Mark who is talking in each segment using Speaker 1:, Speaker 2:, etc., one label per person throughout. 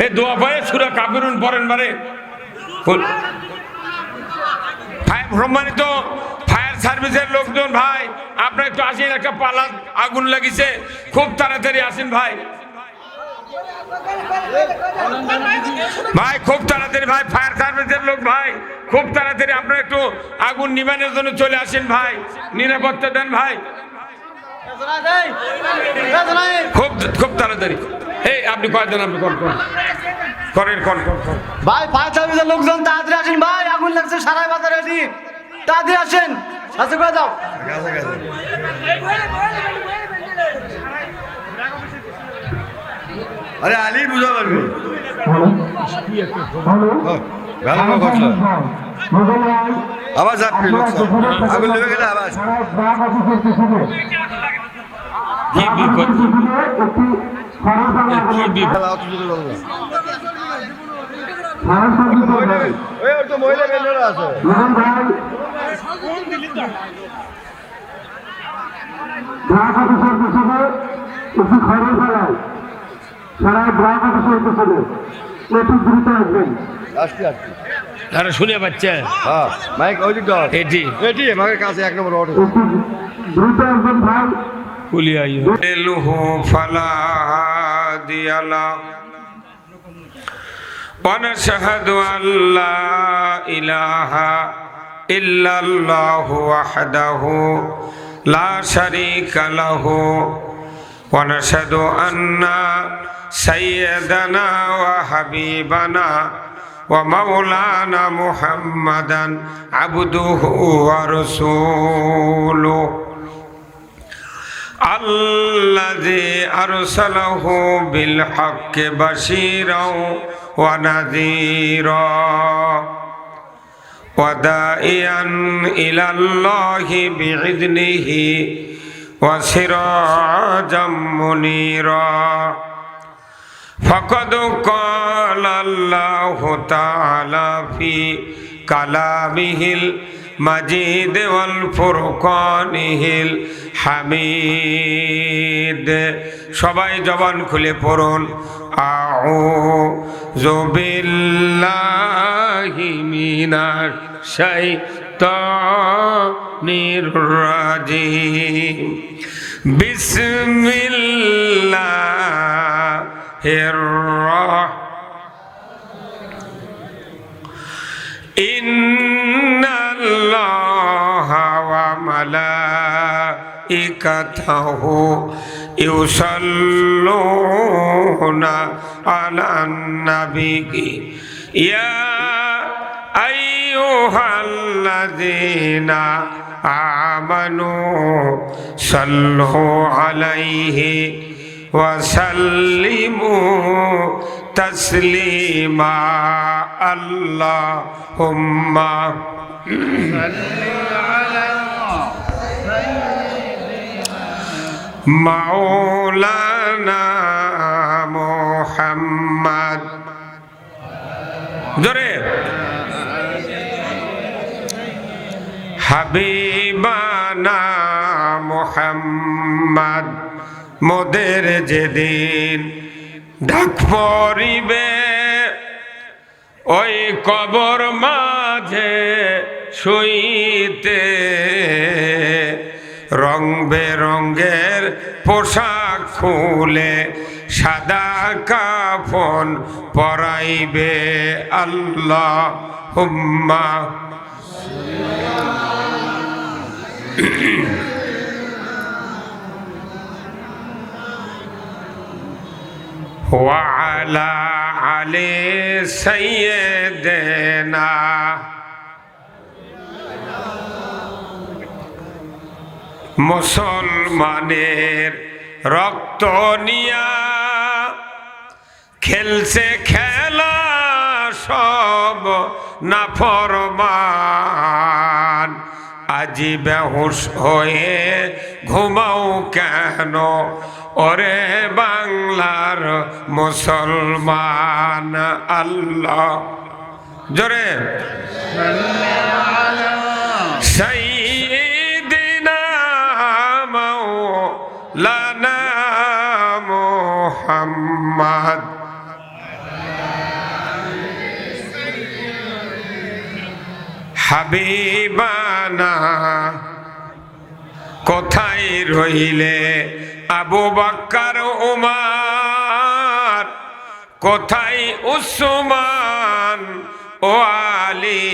Speaker 1: এই দোয়া পড়ে সূরা কাফিরুন পড়েন বারে। সম্মানিত ফায়ার সার্ভিসের লোকজন ভাই, আপনারা একটু আসেন, একটা পালা আগুন লাগিছে, খুব তাড়াতাড়ি আসেন ভাই। ভাই খুব তাড়াতাড়ি ভাই, ফায়ার সার্ভিসের লোক ভাই, খুব তাড়াতাড়ি আপনারা একটু আগুন নিবানোর জন্য চলে আসেন ভাই, নিরাপত্তা দেন ভাই, খুব খুব তাড়াতাড়ি। এই আপনি কয়জন, আপনি করেন
Speaker 2: ভাই ফায়ার সার্ভিসের লোকজন তাড়াতাড়ি আসেন ভাই, আগুন লাগছে সারা বাজারে, তাড়াতাড়ি আসেন, সাথে করে দাও।
Speaker 3: আরে আলী বুঝা পারবি আবার যাবি আগুন লেগে গেলে আবার
Speaker 1: কি বিপদ, কি বিপদ।
Speaker 3: মহিলা কেন্দ্র আছে
Speaker 4: একটু খবর ফেলায় সারা ব্লক অফিসের পেছনে একটু দ্রুত আসবেন।
Speaker 1: তারা শুনে পাচ্ছে
Speaker 3: হ্যাঁ মাইক ওই দিক দাও,
Speaker 1: এটি
Speaker 3: এটি আমাদের কাছে এক নম্বর অটো,
Speaker 4: একটু দ্রুত আসবেন ভাই।
Speaker 1: এলহু ফালা হাদিয়া লাহু ওয়া নাশহাদু আল্লা ইলাহা ইল্লাল্লাহু ওয়াহদাহু লা শারীকা লাহু ওয়া নাশহাদু আন্না সাইয়্যিদানা ওয়া হাবিবানা ওয়া মাওলানা মুহাম্মাদান আবদুহু ওয়া রাসূলুহু الذي أرسله بالحق بشيرا ونذيرا وداعيا إلى الله بإذنه وسراجا منيرا فقد قال الله تعالى في كلامه المجيد والفرقانه الحميد সবাই জবান খুলে পড়ুন আউযু বিল্লাহি মিনাশ শাইতানির রাজিম বিসমিল্লাহির ইন্নাল্লাহা ওয়া মালাইকাতাহু ইউসাল্লুনা আলান নাবী ইয়া আইয়ুহাল্লাযীনা আমানু সাল্লু আলাইহি ওয়া সাল্লিমু তাসলিমা আল্লাহুম্মা সাল্লি আলা মাওলানা মুহাম্মদ জোরে হাবিবানা মুহাম্মদ মোদের যেদিন ডাক পড়িবে ওই কবর মাঝে শুইতে রং বেরঙ্গের পোশাক খুলে সাদা কাফন পরাইবে আল্লাহুম্মা ওয়া আলা আলি সাইয়্যিদিনা মুসলমানের রক্ত নিয়া খেলছে খেলা সব নাফরমান আজি বেহুশ হয়ে ঘুমাও কেন ওরে বাংলার মুসলমান আল্লাহ জোরে সাইয়্যিদিনা মাওলানা মুহাম্মদ হাবিবানা কোথায় রইলে আবু বকর উমর, কোথায় উসমান ও আলী,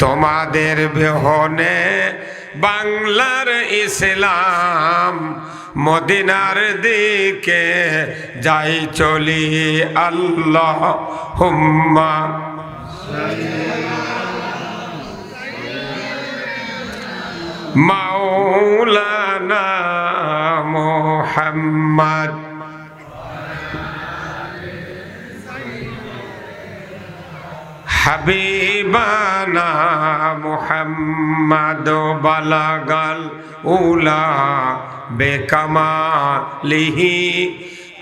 Speaker 1: তোমাদের বিহনে বাংলার ইসলাম মদিনার দিকে যাই চলি। আল্লাহুম্মা মাওলানা মুহাম্মদ হাবিবানা মুহাম্মদ বালাগাল উলা বেকামালিহি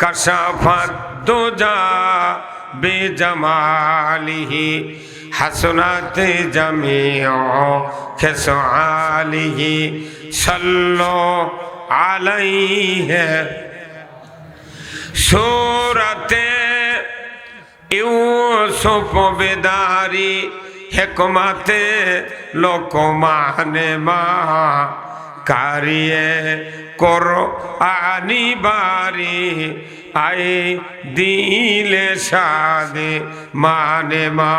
Speaker 1: কাশাফাত দুজা বেজামালিহি হাসনাত জামিউ খিসালিহি সাল্লু আলাইহি। সূরাতে ইউসুফ বেদারি হিকমতে লোকমানে মা কারিয়ে কুরআনি বারি আয়ে দিলে শাদে মানে মা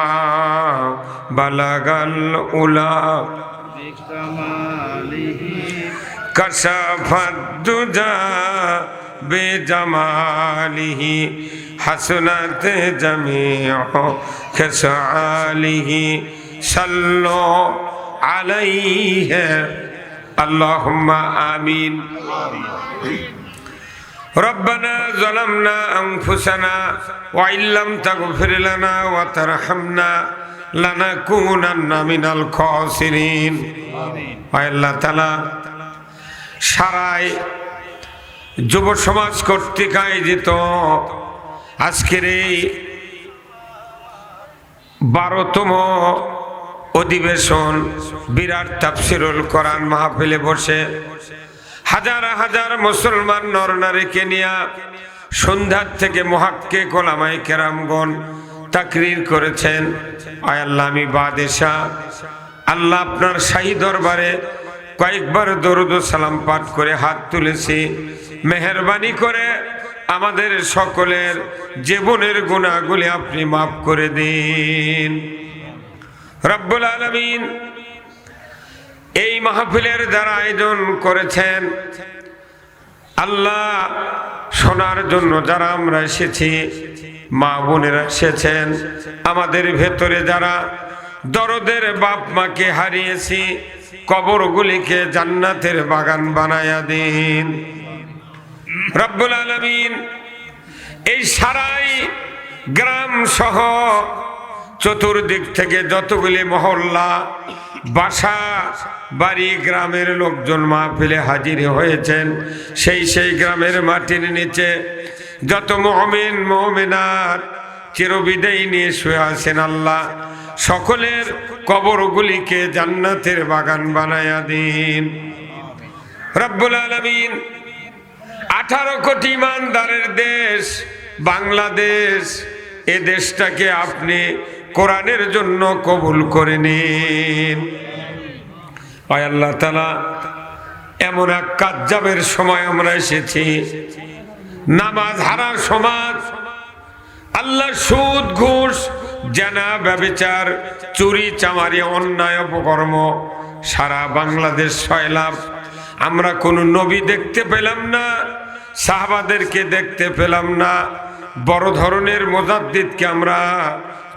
Speaker 1: বালাগাল উলা কাশাফাত দুজা বেজামালিহি হাসনাত জামিউ খিসালিহি সাল্লু আলাইহি। আল্লাহুম্মা আমিন। রব্বানা যালামনা আনফুসানা ওয়া ইল্লাম তাগফির লানা ওয়া তারহামনা লানাকুনান্না মিনাল খাসিরিন। আল্লাহ তাআলা সারায় যুব সমাজ কর্তৃক আয়োজিত আজকের এই 12তম অধিবেশন বিরাট তাফসিরুল কোরআন মাহফিলে বসে হাজার হাজার মুসলমান নর নারীকে নিয়ে সন্ধ্যার থেকে মুহাক্কিক ওলামায়ে কেরামগণ তাকরীর করেছেন। আয় আল্লাহ, আমি বাদশাহ আল্লাহ আপনার শাহী দরবারে কয়েকবার দরুদ ও সালাম পাঠ করে হাত তুলেছি। মেহেরবানি করে আমাদের সকলের জীবনের গুনাহগুলি আপনি মাফ করে দিন রব্বুল আলামিন। এই মাহফিলের যারা আয়োজন করেছেন আল্লাহ, শোনার জন্য যারা আমরা এসেছি, মা বোনেরা এসেছেন, আমাদের ভেতরে যারা দরদের বাপ মাকে হারিয়েছি, কবরগুলিকে জান্নাতের বাগান বানায়া দিন রব্বুল আলামিন। এই সারাই গ্রাম সহ চতুর্দিক থেকে যতগুলি মহল্লা, বাসা, বাড়ি, গ্রামের লোকজন মাহফিলে হাজির হয়েছেন, সেই গ্রামের মাটির নিচে যত মুমিন মুমিনাত চিরবিদায় নিয়ে শুয়ে আছেন আল্লাহ, সকলের কবরগুলিকে জান্নাতের বাগান বানায়া দিন রব্বুল আলামিন। 18 কোটি ইমানদারের দেশ বাংলাদেশ, এ দেশটাকে আপনি কোরআনের জন্য কবুল করে নিন। আয় আল্লাহ তাআলা, এমন এক কাজ্জাবের সময় আমরা এসেছি, নামাজ হারা সমাজ, আল্লাহ সুদ ঘুষ জানা ব্যভিচার চুরি চামারি অন্যায় অপকর্ম সারা বাংলাদেশ সয়লাভ। আমরা কোনো নবী দেখতে পেলাম না, সাহাবাদেরকে দেখতে পেলাম না, বড় ধরনের মুজাদ্দিদকে আমরা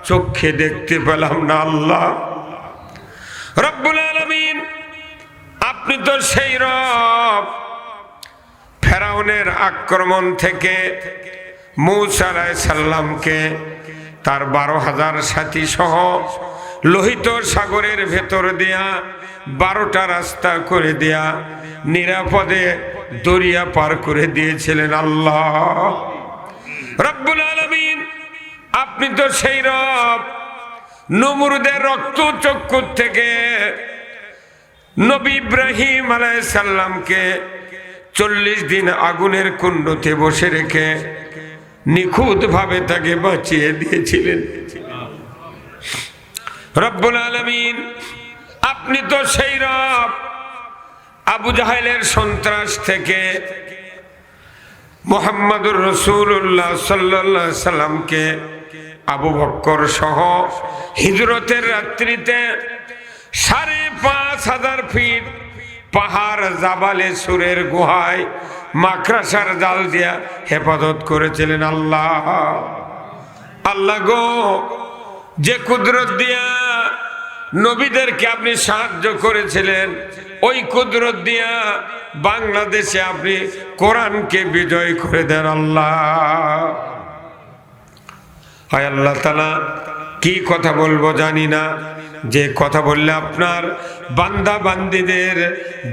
Speaker 1: চোখে দেখতে পেলাম না। আল্লাহ রব্বুল আলামিন, আপনি তো সেই রব, ফেরাউনের আক্রমণ থেকে মূসা আলাইহিস সালামকে তার 12,000 সাথী সহ লোহিত সাগরের ভেতর দিয়া 12টা রাস্তা করে দিয়া নিরাপদে দরিয়া পার করে দিয়েছিলেন আল্লাহ রব্বুল আলামিন। আপনি তো সেই রব, নমরুদের রক্ত চক্ষু থেকে নবী ইব্রাহিম আলাইহিস সালামকে 40 দিন আগুনের কুণ্ডতে বসে রেখে নিখুঁত ভাবে তাকে বাঁচিয়ে দিয়েছিলেন। রব্বুল আলামিন, আপনি তো সেই রব আবু জাহেলের সন্ত্রাস থেকে মুহাম্মদুর রাসূলুল্লাহ সাল্লাল্লাহু আলাইহি সাল্লামকে আবু বকর সহ হিজরতের রাত্রিতে ৫,৫০০ ফিট পাহাড় জাবালে সুরের গুহায় মাকড়াসার জাল দিয়া হেফাজত করেছিলেন। আল্লাহ আল্লাহ গো, যে কুদরত দিয়া নবীদেরকে আপনি সাহায্য করেছিলেন, ওই কুদরত দিয়া বাংলাদেশে আপনি কোরআনকে বিজয় করে দেন। আল্লাহ হায় আল্লাহ তাআলা, কি কথা বলবো জানি না, যে কথা বললে আপনার বান্দা বান্দীদের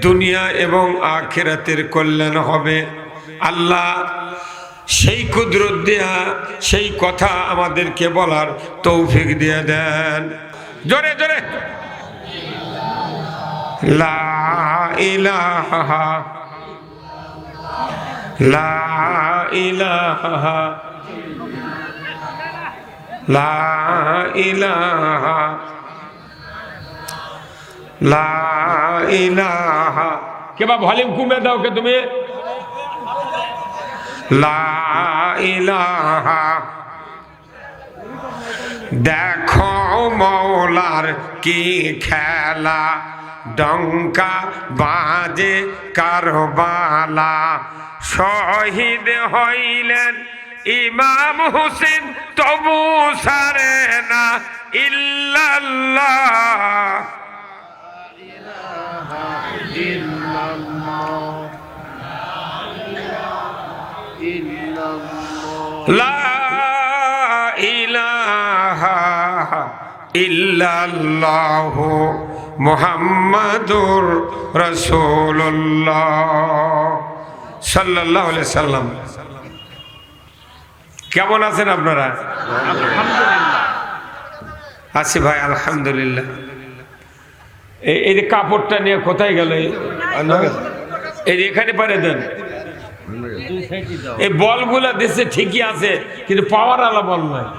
Speaker 1: দুনিয়া এবং আখিরাতের কল্যাণ হবে। আল্লাহ সেই কুদরত দিয়া সেই কথা আমাদেরকে বলার তৌফিক দিয়ে দেন। জোরে জোরে লা ইলাহা লা ইলাহা লা ইলাহা লা ইলাহা। কেবা ভলিউম কমে দাও কে তুমি? লা ইলাহা। দেখো মৌলার কি খেলা, ডঙ্কা বাজে কারবালা, শহীদ হইলেন ইমাম হুসেন, তবু সারে না ইল্লাল্লাহ। লা ইলাহা ইল্লাল্লাহু মুহাম্মাদুর রাসূলুল্লাহ সাল্লাল্লাহু আলাইহি সাল্লাম। কেমন আছেন আপনারা? আছি ভাই, আলহামদুলিল্লাহ। এই যে কাপড়টা নিয়ে কোথায় গেল? এই এখানে পারে দেন। এই বলগুলা দেশে ঠিকই আছে, কিন্তু পাওয়ার আলা বল নয়।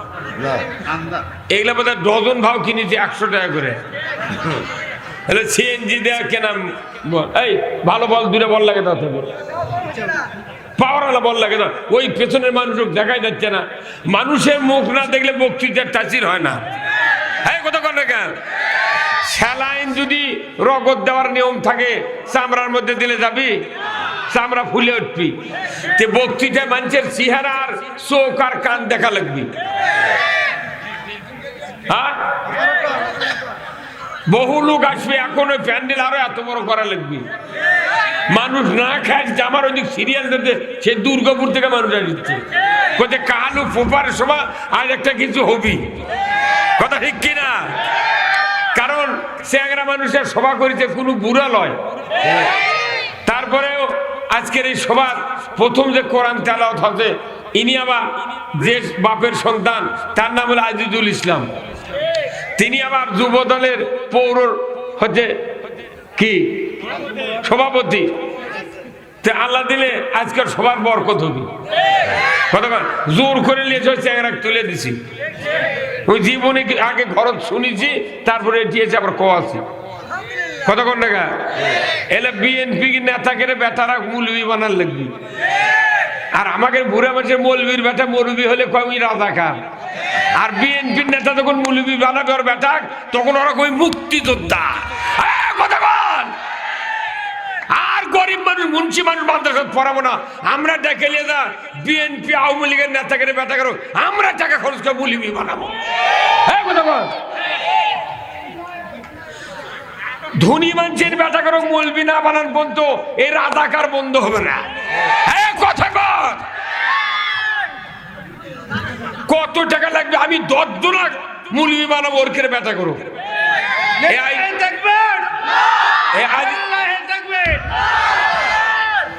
Speaker 1: এগুলা বোধ হয় ডজন ভাও কিনেছি ১০০ টাকা করে। সিএনজি দেওয়া কেনা বল। এই ভালো বল, দুটো বল লাগে তাতে, পাওয়ার আলা বল লাগে না। ওই পেছনের মানুষ দেখাই যাচ্ছে না। মানুষের মুখ না দেখলে বক্তৃতার তাসির হয় না। হ্যাঁ, কতক্ষণ রেখা স্যালাইন যদি রগত দেওয়ার নিয়ম থাকে, চামড়ার মধ্যে দিলে যাবি, চামড়া ফুলে উঠবি। তে বক্তৃতায় মানুষের চেহারা আর চোখ আর কান দেখা লাগবি। হ্যাঁ, বহু লোক আসবে, এখন ওই প্যান্ডেল আরো এত বড় করা লাগবে। মানুষ না খায় জামার ওদিক সিরিয়াল দিতে, সে দুর্গাপুর থেকে মানুষ আসছে, কোথায় কালু ফোপার সভা আর একটা কিছু হবি। কথা ঠিক কিনা? কারণ চ্যাংরা মানুষের সভা করেছে, কোনো বুড়া লয়। তারপরেও আজকের এই সভার প্রথম যে কোরআন তেলাওয়াত হবে, ইনি আবার যে বাপের সন্তান, তার নাম হলো আজিজুল ইসলাম। তিনি আবার যুব দলের পৌর হচ্ছে কি সভাপতি। আল্লাহ দিলে আজকের সবার বরকত হবে। কতক্ষণ জোর করে নিয়েছে, চ্যাংরা তুলে দিছি। ওই জীবনে আগে ঘরত শুনেছি, তারপরে দিয়েছে আবার কোয়াছি। কতক্ষণ টাকা এলে বিএনপি নেতাকে বেটারা মৌলবি বানার লাগবি। আর আমাকে বুড়া মানুষের মৌলবীর বেটা মৌলবি হলে কমি রাজাকার। আর বিএনপির নেতা যখন মৌলবি বানাবে ওর বেটা, তখন ওরা কই মুক্তিযোদ্ধা। কতক্ষণ আর গরিব মানুষ, মুন্সি মানুষ মাদ্রাসা পড়াবো না আমরা, ডেকে নিয়ে যা বিএনপি আওয়ামী লীগের নেতাকে বেটা করো, আমরা টাকা খরচ করে মৌলবি বানাবো। হ্যাঁ, কতক্ষণ ধনী মানুষের বেটা করো মৌলবি না বানান বন্ধ, এই রাজাকার বন্ধ হবে না। হ্যাঁ, কথা কত টাকা লাগবে? আমি ১০ লাখ মৌলবি বানাবো, ওর করে বেটা করো।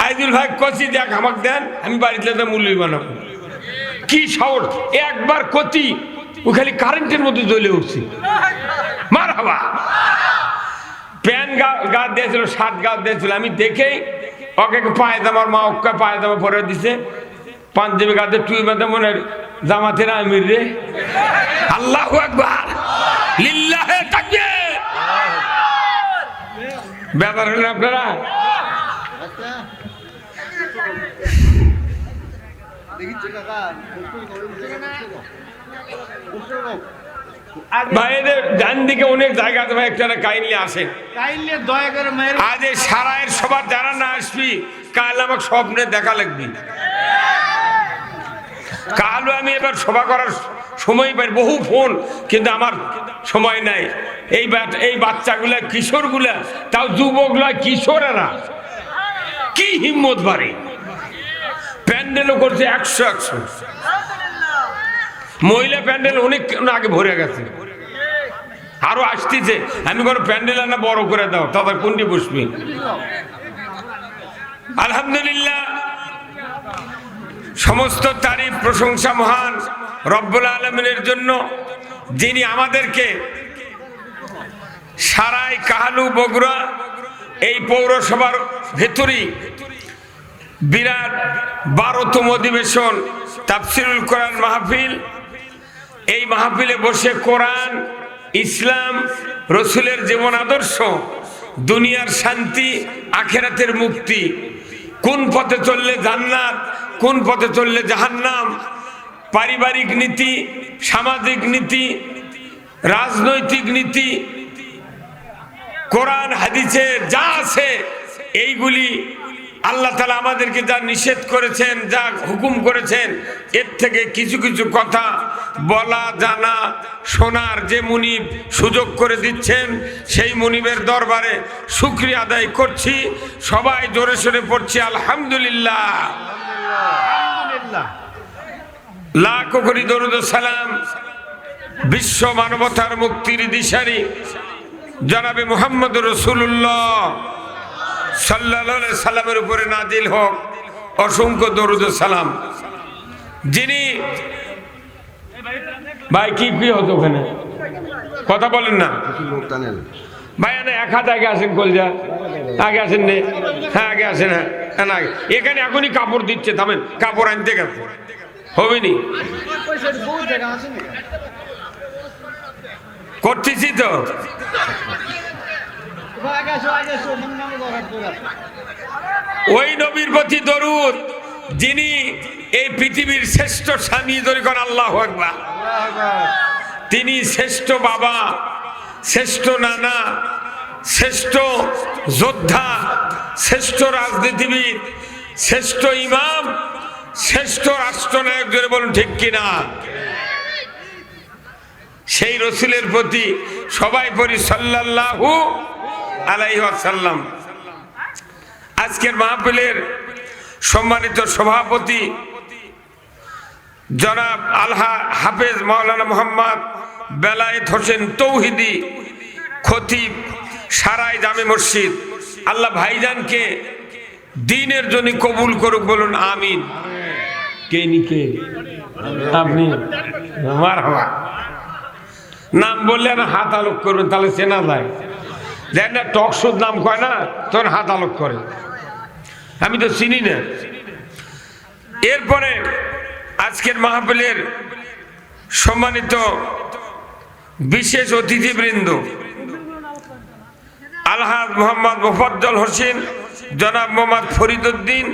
Speaker 1: আইদুল ভাই কচি দেখ আমাকে দেন, আমি বাড়িতে মৌলবি বানাবো। কি সাহস! একবার কচি ও খালি কারেন্টের মধ্যে জ্বলে উঠছি। মার হাবা প্যান গা দিয়েছিল, ৭ গা দিয়েছিল। আমি দেখেই ওকে পায়জামার মা ওকে পায়জামা পরে দিছে, পাঞ্জাবি গাতে টুই বাঁধে, মনে জামাতের আমির রে। আল্লাহু আকবার, লিল্লাহ লিল্লাহে তাকবীর। ব্যাপার হলেন আপনারা ভাইদের ডান দিকে অনেক জায়গা আছে ভাই, একটা কাইন্ডলি আসেন। আজ এই সারায়ের সবার যারা না আসবি কাল আমাকে স্বপ্নে দেখা লাগবি। কালও আমি এবার সভা করার সময় পাই, বহু ফোন, কিন্তু আমার সময় নাই। এই বাচ্চাগুলা, কিশোরগুলা, তাও যুবকগুলা, কিশোরেরা কি হিম্মত বাড়ে। প্যান্ডেলও করছে 100-100। মহিলা প্যান্ডেল অনেক আগে ভরে গেছে, আরো আসতেছে। আমি কোনো প্যান্ডেল না বড় করে দাও, তাদের কোনটি বসবি। আলহামদুলিল্লাহ, সমস্ত তারিফ প্রশংসা মহান রব্বুল আলামিনের জন্য, যিনি আমাদেরকে সারাই, কাহালু, বগুড়া এই পৌরসভার ভেতরেই বিরাট 12তম অধিবেশন তাফসিরুল কোরআন মাহফিল, এই মাহফিলে বসে কোরআন, ইসলাম, রসুলের জীবন আদর্শ, দুনিয়ার শান্তি, আখেরাতের মুক্তি, কোন পথে চললে জান্নাত, কোন পথে চললে জাহান্নাম, পারিবারিক নীতি, সামাজিক নীতি, রাজনৈতিক নীতি, কোরআন হাদিসে যা আছে এইগুলি আল্লাহ তাআলা আমাদেরকে যা নিষেধ করেছেন, যা হুকুম করেছেন, এর থেকে কিছু কিছু কথা বলা, জানা, শোনার যে মুনিব সুযোগ করে দিচ্ছেন, সেই মুনিবের দরবারে শুকরিয়া আদায় করছি। সবাই জোরে সোরে পড়ছি আলহামদুলিল্লাহ। লাখ কোটি দরুদ ও সালাম বিশ্ব মানবতার মুক্তির দিশারি জনাবে মুহাম্মদ রাসূলুল্লাহ সাল্লাল্লাহু আলাইহি সাল্লামের উপরে নাজিল হোক অসংখ্য দরুদ ও সালাম। যিনি ভাই কি হতো ওখানে কথা বলেন না ভাই, এক হাত আগে আসেন, কলজা আগে আসেন নে, হ্যাঁ আগে আসেন, হ্যাঁ আগে। এখানে এখনই কাপড় দিচ্ছে, থামেন, কাপড় আনতে গেল হবে নি, করতেছি তো। ওই নবীর প্রতি দরুদ যিনি এই পৃথিবীর শ্রেষ্ঠ স্বামী, দরিকন আল্লাহু আকবার। তিনি শ্রেষ্ঠ বাবা, শ্রেষ্ঠ নানা, শ্রেষ্ঠ যোদ্ধা, শ্রেষ্ঠ রাজনীতিবিদ, শ্রেষ্ঠ ইমাম, শ্রেষ্ঠ রাষ্ট্রনায়ক, জোরে বলুন ঠিক কিনা। সেই রসুলের প্রতি সবাই পড়ি সাল্লাল্লাহু আলাইহি ওয়াসাল্লাম। আজকের মাহফিলের সম্মানিত সভাপতি জনাব আলহা হাফেজ মাওলানা মোহাম্মদ বেলায়েত হোসেন তৌহিদি, খতিব সারাই জামে মসজিদ, আল্লাহ ভাইজানকে দ্বীনের জন্য কবুল করুক, বলুন আমিন। কে নিকে আপনি মারহাবা। নাম বললে না হাত আলোক করবেন, তাহলে চেনা যায়। দেখ না টকশোর নাম কয় না, তখন হাত আলোক করে, আমি তো চিনি না। এরপরে আজকের মাহফিলের সম্মানিত বিশেষ অতিথিবৃন্দ আলহাজ মোহাম্মদ মোফাজ্জল হোসেন, জনাব মোহাম্মদ ফরিদউদ্দিন,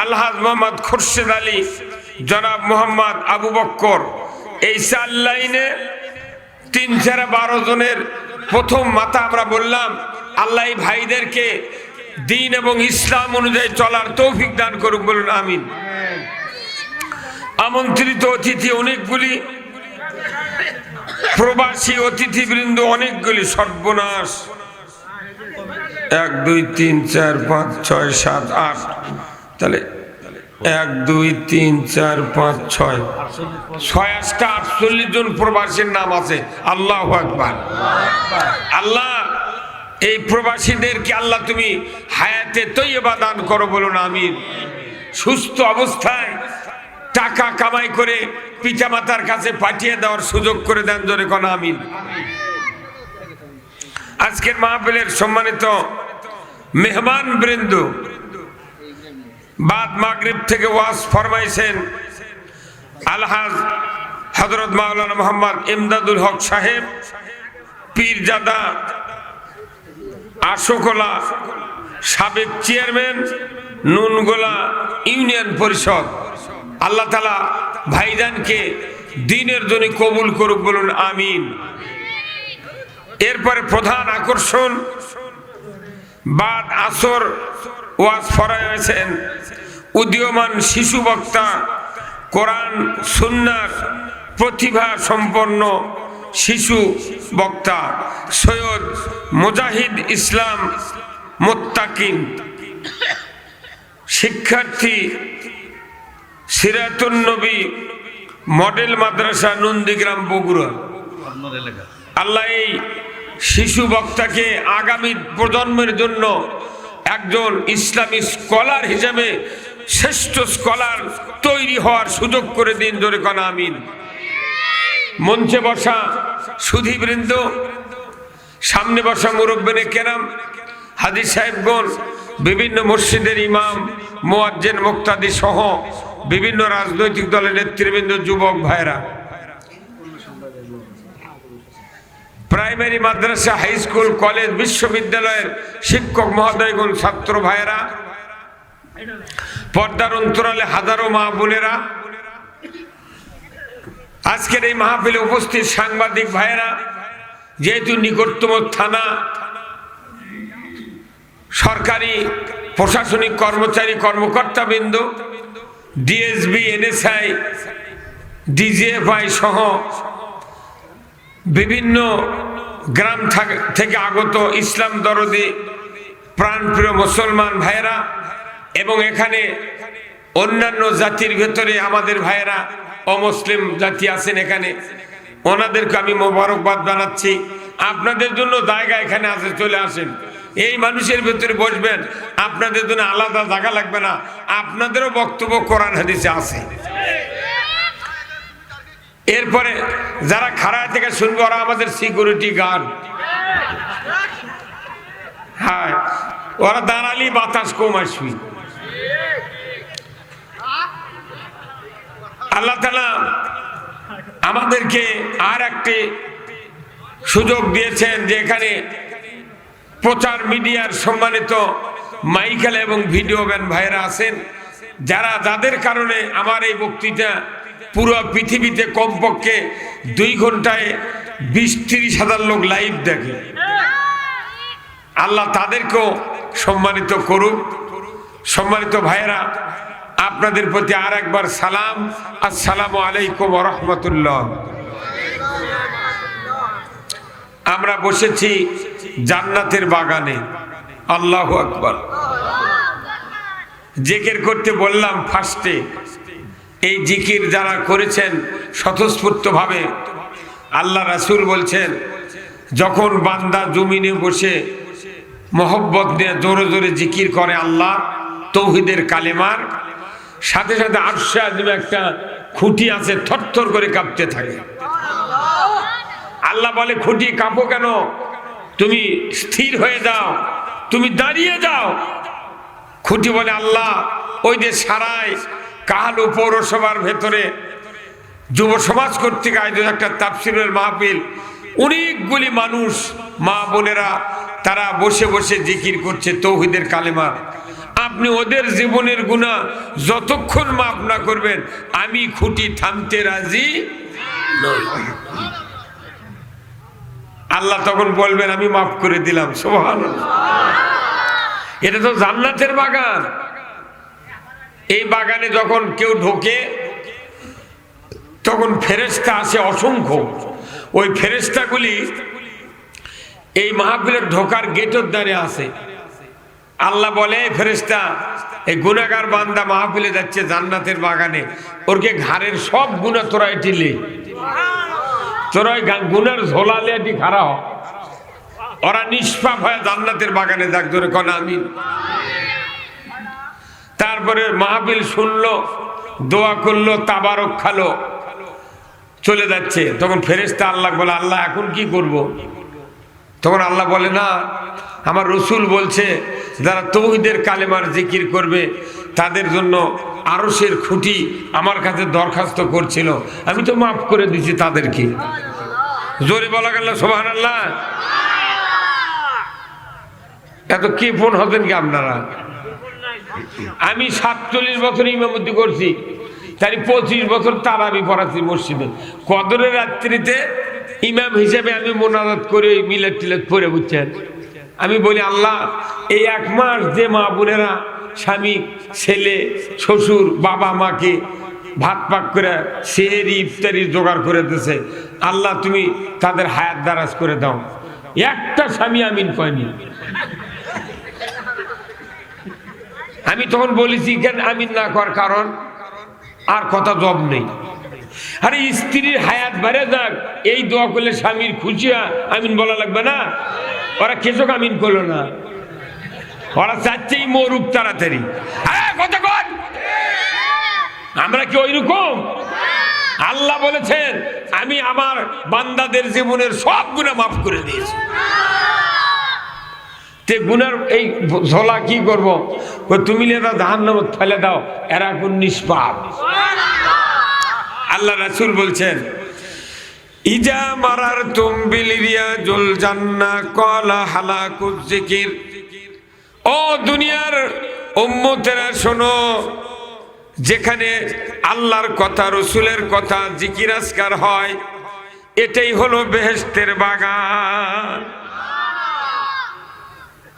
Speaker 1: আলহাজ মোহাম্মদ খুরশেদ আলী, জনাব মোহাম্মদ আবু বক্কর, এই 4 লাইনে 3-12 জনের প্রথম মাথা আমরা বললাম। আল্লাহ এই ভাইদেরকে দ্বীন এবং ইসলাম অনুযায়ী চলার তৌফিক দান করুক, বলুন আমিন। আমন্ত্রিত অতিথি অনেকগুলি, প্রবাসী অতিথিবৃন্দ অনেকগুলি, সর্বনাশ 1 2 3 4 5 6 7 8, তাহলে 1 2 3 4 5 6 48 জন প্রবাসীর নাম আছে। আল্লাহু আকবার। আল্লাহ এই প্রবাসীদেরকে আল্লাহ তুমি হায়াতে তৈয়বা দান করো, বলুন আমিন। সুস্থ অবস্থায় টাকা কামাই করে পিতামাতার কাছে পাঠিয়ে দেওয়ার সুযোগ করে দেন, জোরে কোন আমিন। আজকের মাহফিলের সম্মানিত মেহমান বৃন্দ, বাদ মাগরিব থেকে ওয়াজ ফরমাইছেন আলহাজ হযরত মাওলানা মোহাম্মদ ইমদাদুল হক সাহেব, পীরজাদা আশোকলা সাবেক চেয়ারম্যান নুনগোলা ইউনিয়ন পরিষদ। আল্লাহ তাআলা ভাইজানকে দ্বীনের জন্য কবুল করুক, বলুন আমিন। এরপরে প্রধান আকর্ষণ বাদ আসর ওয়াজ ফরাইছেন উদীয়মান শিশু বক্তা, কোরআন সুন্নাহর প্রতিভা সম্পন্ন শিশু বক্তা সৈয়দ মুজাহিদ ইসলাম মুত্তাকিন, শিক্ষার্থী সিরাতুন নবী মডেল মাদ্রাসা নন্দীগ্রাম বগুড়া। আল্লাহ এই শিশু বক্তাকে আগামী প্রজন্মের জন্য একজন ইসলামী স্কলার হিসেবে শ্রেষ্ঠ স্কলার তৈরি হওয়ার সুযোগ করে দিন, জোরে কোন আমিন। মঞ্চে বসা সুধীবৃন্দ, সামনে বসা মুরব্বিনে কেরাম, হাজী সাহেবগণ, বিভিন্ন মসজিদের ইমাম, মুয়াজ্জিন, মুক্তাদি সহ বিভিন্ন রাজনৈতিক দলের নেতৃবৃন্দ, যুবক ভাইরা, প্রাইমারি মাদ্রাসা, হাই স্কুল, কলেজ, বিশ্ববিদ্যালয়ের শিক্ষক মহোদয়গণ, ছাত্র ভাইরা, পর্দার অন্তরালে হাজারো মা বোনেরা, আজকের এই মাহফিলে উপস্থিত সাংবাদিক ভাইরা, যেহেতু নিকটতম থানা, সরকারি প্রশাসনিক কর্মচারী কর্মকর্তাবৃন্দ, ডিএসবি, এনএসআই, ডিজিএফআই সহ বিভিন্ন গ্রাম থেকে আগত ইসলাম দরদি প্রাণপ্রিয় মুসলমান ভাইয়েরা এবং এখানে অন্যান্য জাতির ভেতরে আমাদের ভাইয়েরা অমুসলিম জাতি আছেন এখানে, ওনাদেরকে আমি মোবারকবাদ জানাচ্ছি। আপনাদের জন্য জায়গা এখানে আছে, চলে আসেন, এই মানুষের ভেতরে বসবেন, আপনাদের জন্য আলাদা জায়গা লাগবে না, আপনাদেরও বক্তব্য কোরআন হাদিসে আছে। এরপরে যারা খাড়া থেকে শুনবো ওরা আমাদের সিকিউরিটি গার্ড, হ্যাঁ, ওরা দাঁড়ালি বাতাস কম আসবি। আল্লাহ তাআলা আমাদেরকে আর একটি সুযোগ দিয়েছেন যে এখানে প্রচার মিডিয়ার সম্মানিত মাইকেল এবং ভিডিও ম্যান ভাইরা আছেন, যাদের কারণে আমার এই বক্তৃতা পুরো পৃথিবীতে কমপক্ষে 2 ঘন্টায় 20-30 হাজার লোক লাইভ দেখে। আল্লাহ তাদেরকেও সম্মানিত করুক। সম্মানিত ভাইরা, আপনাদের প্রতি আর একবার সালাম, আসসালামু আলাইকুম ওয়া রাহমাতুল্লাহ। আমরা বসেছি জান্নাতের বাগানে, আল্লাহু আকবার। জিকির করতে বললাম ফার্স্টে, এই জিকির যারা করেছেন স্বতঃস্ফূর্তভাবে, আল্লাহ রাসূল বলছেন যখন বান্দা জমিনে বসে মহব্বত নিয়ে জোরে জোরে জিকির করে আল্লাহ তৌহিদের কালেমার, সাথে সাথে আরশে আযমে একটা খুঁটি আছে, থরথর করে কাঁপতে থাকে। আল্লাহ বলে, খুঁটি কাঁপো কেন? তুমি স্থির হয়ে যাও, তুমি দাঁড়িয়ে যাও। খুঁটি বলে, আল্লাহ ওই যে সারাই কাহালু পৌরসভার ভেতরে যুব সমাজ কর্তৃক আয়োজিত একটা তাফসীরের মাহফিল, অনেকগুলি মানুষ, মা বোনেরা, তারা বসে বসে জিকির করছে তৌহিদের কালেমা। আপনি ওদের জীবনের গুনাহ যতক্ষণ মাফ না করবেন, আমি খুঁটি থামতে রাজি নই। আল্লাহ তখন বলবেন, আমি মাফ করে দিলাম। সুবহানাল্লাহ। এটা তো জান্নাতের বাগান। এই বাগানে যখন কেউ ঢোকে তখন ফেরেশতা আসে অসংখ্য। ওই ফেরেশতাগুলি এই মাহফিলের ঢোকার গেটের দ্বারে আছে। আল্লাহ বলে, ফেরেশতা, এই গুনাহগার বান্দা মাহফিলে যাচ্ছে জান্নাতের বাগানে, ওরকে ঘাড়ের সব গুনাহ তোরা এটিলে, তোরা গুনার ঝোলালে এটি খাড়া হ, ওরা নিষ্পাপ হয়ে জান্নাতের বাগানে যাক, ধরে কোন আমিন। তারপরে মাহফিল শুনলো, দোয়া করলো, তাবারক খালো, চলে যাচ্ছে। তখন ফেরেশতা আল্লাহ বলে, আল্লাহ এখন কি করব? তখন আল্লাহ বলে, না, আমার রসুল বলছে যারা তৌহিদের কালেমার জিকির করবে তাদের জন্য আরশের খুঁটি আমার কাছে দরখাস্ত করছিল, আমি তো মাফ করে দিছি তাদেরকে। জোরে বলা গেল সুবহানাল্লাহ। এত কি ফোন হতেন কি আপনারা? আমি 47 বছর ইমামতি করছি, তাই 25 বছর তারাবি পড়াচ্ছি মসজিদে। কদরের রাত্রিতে ইমাম হিসেবে আমি মোনাজাত করে মিলাদ টিলাদ পড়ে, বুঝছেন? আমি বলি আল্লাহ, এই 1 মাস যে মা বোনেরা স্বামী ছেলে শ্বশুর বাবা মাকে ভাত পাক করে সেহরি ইফতারি জোগাড় করে দিতেছে, আল্লাহ তুমি তাদের হায়াত দারাজ করে দাও। একটা স্বামী আমিন কয়নি। আমি তখন বলেছি কেন আমিন না কর, কারণ আর কথা জব নেই। আরে স্ত্রীর হায়াত বেড়ে যাক এই দোয়া করলে স্বামীর খুশি আমিন বলা লাগবে না? ওরা কেসক আমিন করলো না, ওরা চাচ্ছেই মরুক তাড়াতাড়ি। কতক্ষণ আমরা কি ওই রকম? আল্লাহ বলেছেন আমি আমার বান্দাদের জীবনের সব গুনাহ মাফ করে দিয়েছি। তে গুনার এই ঝোলা কি করবো? তুমি এরা জাহান্নামে ফেলে দাও, এরা কোন নিষ্পাপ। আল্লাহ রাসূল বলছেন ইজা মারার তুমবিল রিয়াজুল জান্নাহ ক্বালা হালাকুজ যিকির। ও দুনিয়ার উম্মতেরা শোনো, যেখানে আল্লাহর কথা রাসূলের কথা জিকির আজকার হয়, এটাই হলো বেহেশতের বাগান।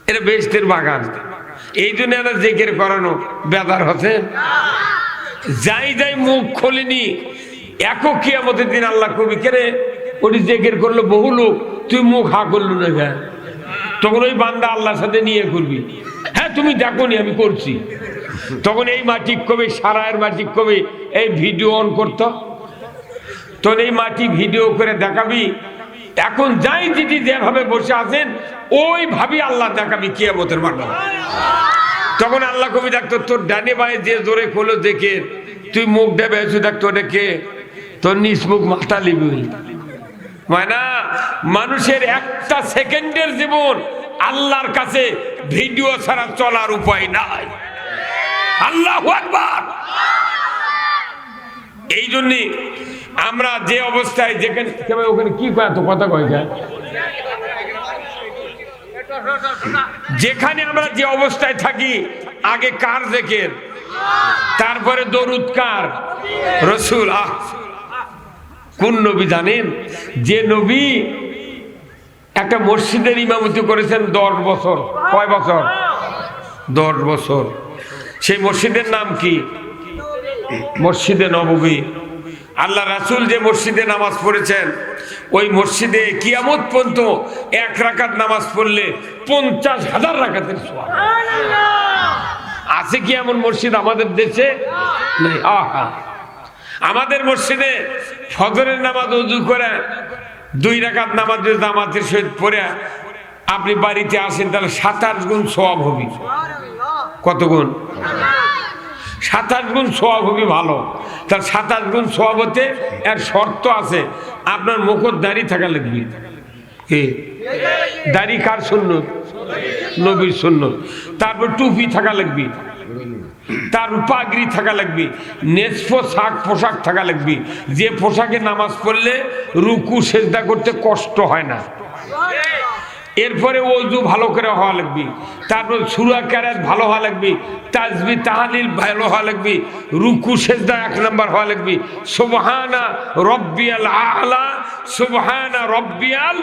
Speaker 1: এটা বেহেশতের বাগান। এই জন্য এরা জিকির করানো বেদার হচ্ছে। যাই যাই মুখ খোলেনি, একক কিয়ামতের দিন আল্লাহ কবি কেরে ওটি জিকির করলো বহু লোক, তুই মুখ হা করলু না কেন? তখন ওই বান্দা আল্লাহর সাথে নিয়ে করবি, হ্যাঁ তুমি দেখো নি আমি করছি। তখন এই মাটি কবি সারায়ের মাটি কবি এই ভিডিও অন করতো, তখন এই মাটি ভিডিও করে দেখাবি। এখন যাই দিদি যেভাবে বসে আছেন ওইভাবে আল্লাহ দেখাবি কিয়ামতের মাঠে। তখন আল্লাহ কবি দেখতো তোর ডানে বায়ে যে জোরে খোলো দেখে তুই মুখ দেবে দেখতো ডেকে তোর নিজ মুখ মাথা লিবি। মানে মানুষের একটা সেকেন্ডের জীবন আল্লাহর কাছে ভিডিও ছাড়া চলার উপায় নাই। আল্লাহু আকবার। এই জন্য আমরা যে অবস্থায় যেখানে ওখানে কি কয়, এত কথা কয় যায়, যেখানে আমরা যে অবস্থায় থাকি আগে কার জিকির, তারপরে দরুদ কার? রাসূল। কোন নবী জানেন? যে নবী একটা মসজিদের ইমামতি করেছেন 10 বছর। কয় বছর? 10 বছর। সেই মসজিদের নাম কি? মসজিদে নববী। আল্লাহ রাসূল যে মসজিদে নামাজ পড়েছেন, ওই মসজিদে কিয়ামত পর্যন্ত 1 রাকাত নামাজ পড়লে 50,000 রাকাতের সওয়াব। আছে কি এমন মসজিদ আমাদের দেশে? নেই। আমাদের মসজিদে ফজরের নামাজ ওযু করে 2 রাকাত নামাজ জামাতের সহিত পড়ে আপনি বাড়িতে আসেন, তাহলে 27 গুণ সওয়াব হবে। কত গুণ? 27 গুণ সওয়াব হবে। ভালো, তার 27 গুণ সওয়াব হতে এর শর্ত আছে, আপনার মুখত দাড়ি থাকা লাগবে। কি দাড়ি? কার সুন্নত? নবীর সুন্নত। তারপর টুপি থাকা লাগবে, তারপর পাগড়ি থাকা লাগবে, নেসফো শাক পোশাক থাকা লাগবে, যে পোশাকে নামাজ পড়লে রুকু সেজদা করতে কষ্ট হয় না। এরপরে ওযু ভালো করে হওয়া লাগবে, তারপর সূরা কেরাত ভালো হওয়া লাগবে, তাসবিহ তাহলিল ভালো হওয়া লাগবে, রুকু সেজদা 1 নাম্বার হওয়া লাগবে, সুবহানা রব্বিয়াল আ'লা, সুবহানা রব্বিয়াল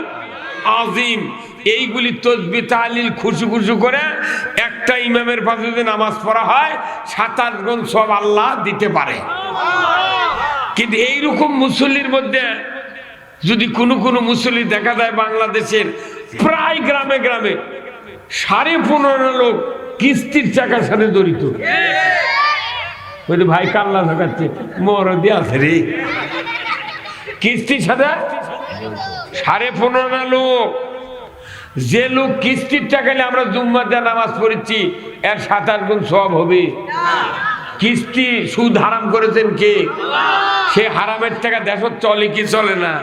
Speaker 1: আযীম, এইগুলি তাসবিহ তাহলিল খুশু খুশু করে একটা ইমামের পাশে যদি নামাজ পড়া হয় 27 গুণ সওয়াব আল্লাহ দিতে পারে। কিন্তু এইরকম মুসল্লির মধ্যে যদি কোনো মুসল্লি দেখা যায় বাংলাদেশের প্রায় গ্রামে গ্রামে 15.5 লোক কিস্তির টাকার সাথে জড়িত। ভাই কান্না ঢাকাচ্ছে, মরদি আছে রে, কিস্তির সাথে 15.5 লোক। যে লোক কিস্তির টাকা নিয়ে আমরা জুম্মার দিয়ে নামাজ পড়েছি, এর 27 গুণ সওয়াব হবে। কিস্তি সুদ হারাম করেছেন কে? সে হারামের টাকা দেশ চলে কি চলে না?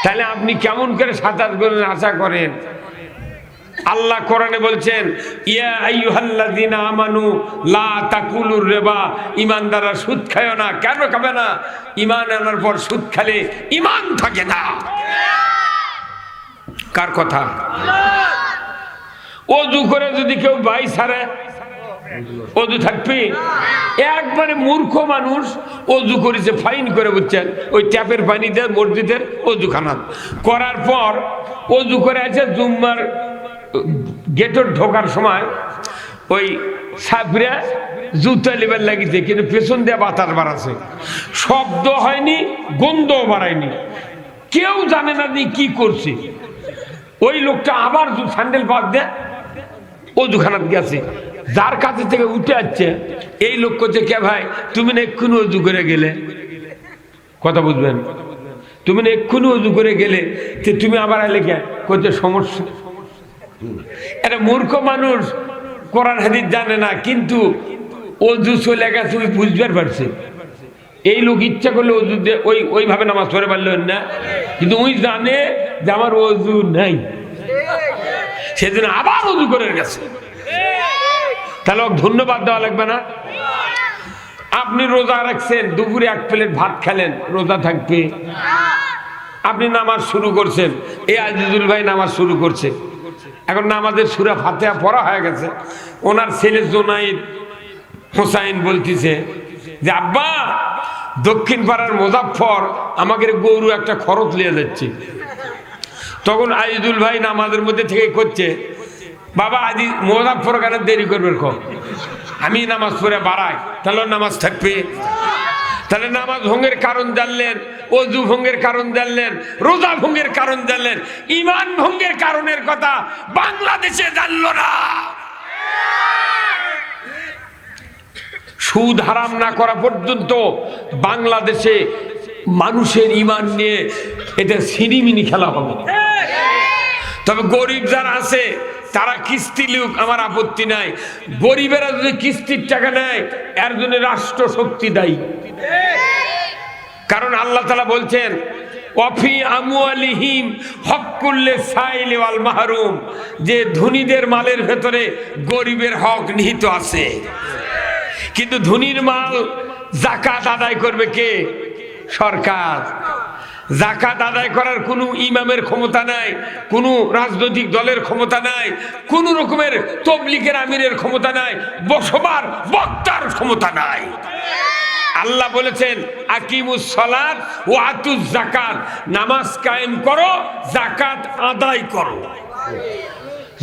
Speaker 1: তাহলে আপনি কেমন করে 27 গুণের আশা করেন? আল্লাহ কোরআনে বলছেন ইয়া আইয়ুহাল্লাযীনা আমানু লা তাকুলুর রিবা, ঈমানদাররা সুদ খায় না। কেন খাবে না? ঈমান আনার পর সুদ খেলে ঈমান থাকে না। কার কথা? ওযু করে যদি কেউ বাই ছাড়ে ওযু থাকবে? একবারে মূর্খ মানুষ ওযু করেছে ফাইন করে, বুঝছেন, ওই ট্যাপের পানি দিয়ে মসজিদের ওযুখানা করার পর ওযু করে আছে জুম্মার গেটের ঢোকার সময় ওই সাবরা জুতা লেবার লাগিয়েছে, কিন্তু পেছন দিয়ে বাতাস বাড়াচ্ছে, শব্দ হয়নি, গন্ধও বাড়ায়নি, কেউ জানে না যে কি করছে। ওই লোকটা আবার স্যান্ডেল বাদ দিয়ে ওযুখানাত গেছে, যার কাছে থেকে উঠে আসছে এই লোক করছে কে ভাই তুমি না এক্ষুনি ওযু করে গেলে, কথা বুঝবেন, তুমি না এক্ষুনি ওযু করে গেলে, তুমি আবার এলে কে? করছে সমস্যা। এটা মূর্খ মানুষ, কোরআন হাদিস জানে না, কিন্তু ওযু চলে গেছে তুমি বুঝবার পারছে। এই লোক ইচ্ছা করলে ওযু দিয়ে ওইভাবে নামাজ পড়ে পারলেন না, কিন্তু ওই জানে যে আমার ওযু নাই, সেদিন আবার ওযু করে গেছে। তাহলে ধন্যবাদ দেওয়া লাগবে না? আপনি রোজা রাখছেন, দুপুরে এক প্লেট ভাত খেলেন, রোজা থাকবে? আপনি নামাজ শুরু করছেন, এই আজিজুল ভাই নামাজ শুরু করছে, এখন নামাজের সূরা ফাতিহা পড়া হয়ে গেছে, ওনার ছেলে জোনাইদ হোসাইন বলতেছে যে আব্বা দক্ষিণ পাড়ার মোজাফফর আমাকে গরু একটা খরচ নিয়ে যাচ্ছে। তখন আজিজুল ভাই নামাজের মধ্যে থেকে করছে, বাবা আজি মোজাফফর কেন দেরি করবে, আমি নামাজ পড়ে বাড়াই, তাহলে নামাজ থাকবে? তাহলে নামাজ ভঙ্গের কারণ জানলেন, ওযু ভঙ্গের কারণ জানলেন, রোজা ভঙ্গের কারণ জানলেন, ঈমান ভঙ্গের কারণের কথা বাংলাদেশে জানলো না। সুদ হারাম না করা পর্যন্ত বাংলাদেশে মানুষের ঈমান নিয়ে এটা ছিনিমিনি খেলা হবে। তবে গরিব যারা আছে তারা কিস্তি লুক, আমার আপত্তি নাই, গরিবেরা যদি কিস্তির টাকা নেয় এর জন্য রাষ্ট্র শক্তি দায়ী। কারণ আল্লাহ তাআলা বলছেন ওয়াফি আমওয়ালিহিম হাক্কুল লিসাইলি ওয়াল মাহরুম, যে ধনীদের মালের ভেতরে গরিবের হক নিহিত আছে। কিন্তু ধনীর মাল যাকাত আদায় করবে কে? সরকার। যাকাত আদায় করার কোনো ইমামের ক্ষমতা নাই, কোনো রাজনৈতিক দলের ক্ষমতা নাই, কোনো রকমের তবলিগের আমিরের ক্ষমতা নাই, বসবার বক্তার ক্ষমতা নাই। আল্লাহ বলেছেন আকিমুস সালাত ওয়া আতুজ যাকাত, নামাজ কায়েম করো, যাকাত আদায় করো।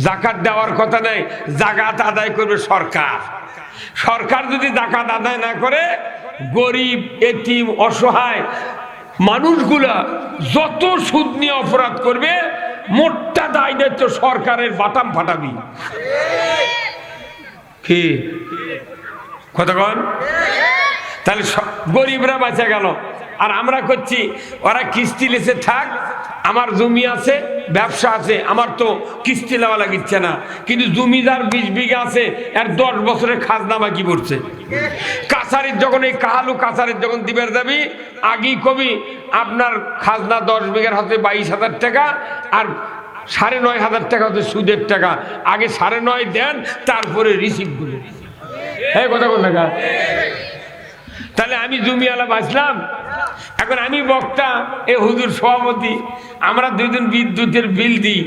Speaker 1: যাকাত দেওয়ার কথা নাই, যাকাত আদায় করবে সরকার। সরকার যদি যাকাত আদায় না করে গরিব, এতিম, অসহায় মানুষগুলা যত সুদ নিয়ে অপরাধ করবে মোটটা দায় দায়িত্ব সরকারের বাটাম ফাটাবি। কি কথা কন? তাহলে গরিবরা বাঁচা গেল, আর আমরা করছি ওরা কিস্তি লেছে থাক, আমার জমি আছে, ব্যবসা আছে, আমার তো কিস্তি নেওয়া লাগিচ্ছে না, কিন্তু জমিদার 20 বিঘা আছে, এর 10 বছরের খাজনা বাকি পড়ছে। কাছারির যখন এই কাহালু কাছারির যখন দিবের যাবি আগেই কবি আপনার খাজনা 10 বিঘার হচ্ছে 22,000 টাকা, আর 9,500 টাকা হচ্ছে সুদের টাকা, আগে 9.5 দেন, তারপরে রিসিভ করুন। হ্যাঁ কথা বল না? তাহলে আমি জমিওয়ালা বাঁচলাম। এখন আমি বক্তা, এ হুজুর সভাপতি, আমরা 2 দিন বিদ্যুতের বিল দিই,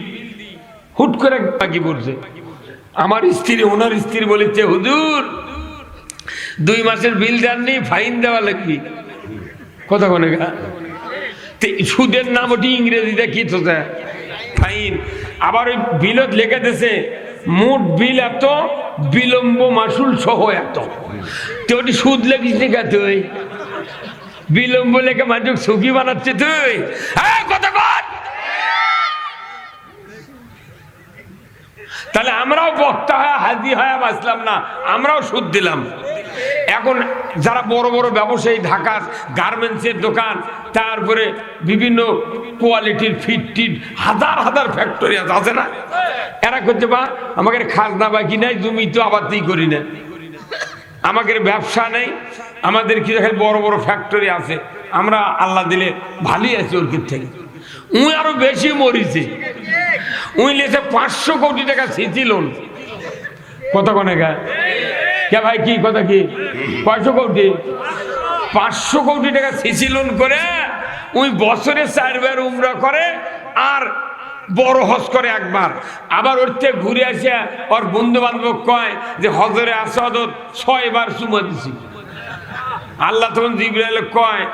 Speaker 1: হুট করে বাকি পড়ছে। আমার স্ত্রী, ওনার স্ত্রী বলেছে হুজুর 2 মাসের বিল দেননি, ফাইন দেওয়া লাগবে। কথা বলে সুদের নাম ওটি ইংরেজিতে কি তো ফাইন। আবার ওই বিলত লেখা দিয়েছে মোট বিল এত, বিলম্ব মাসুল সহ এত। তো ওটি সুদ লেখিস নি কা তুই? বিলম্ব লেখে মানুষ সুখী বানাচ্ছে তুই? কথা বল। তাহলে আমরাও বক্তা হয়ে হাজি হয়ে বাঁচলাম না, আমরাও সুদ দিলাম। এখন যারা বড় বড় ব্যবসায়ী, ঢাকার গার্মেন্টসের দোকান, তারপরে বিভিন্ন কোয়ালিটির ফিট হাজার হাজার ফ্যাক্টরি আছে না, এরা করছে বা আমাদের খাজনা বাকি নাই, জমি তো আবাদই করি না, আমাদের ব্যবসা নেই, আমাদের কি দেখেন বড় বড় ফ্যাক্টরি আছে, আমরা আল্লাহ দিলে ভালোই আছি ওর থেকে। উই আরো বেশি মরিছে, উই লেছে 500 কোটি টাকা সিসি লোন। কত কোনে গা কে ভাই, কি কথা কি, 500 কোটি 500 কোটি টাকা সিসি লোন করে ওই বছরে 4 বার উমরা করে আর বড় হজ করে একবার। আবার ওর থেকে ঘুরে আসে ওর বন্ধু বান্ধব কয় যে হজরে আসাদত 6 বার চুমা দিছি। আল্লাহ তখন জিবরাইল কয়,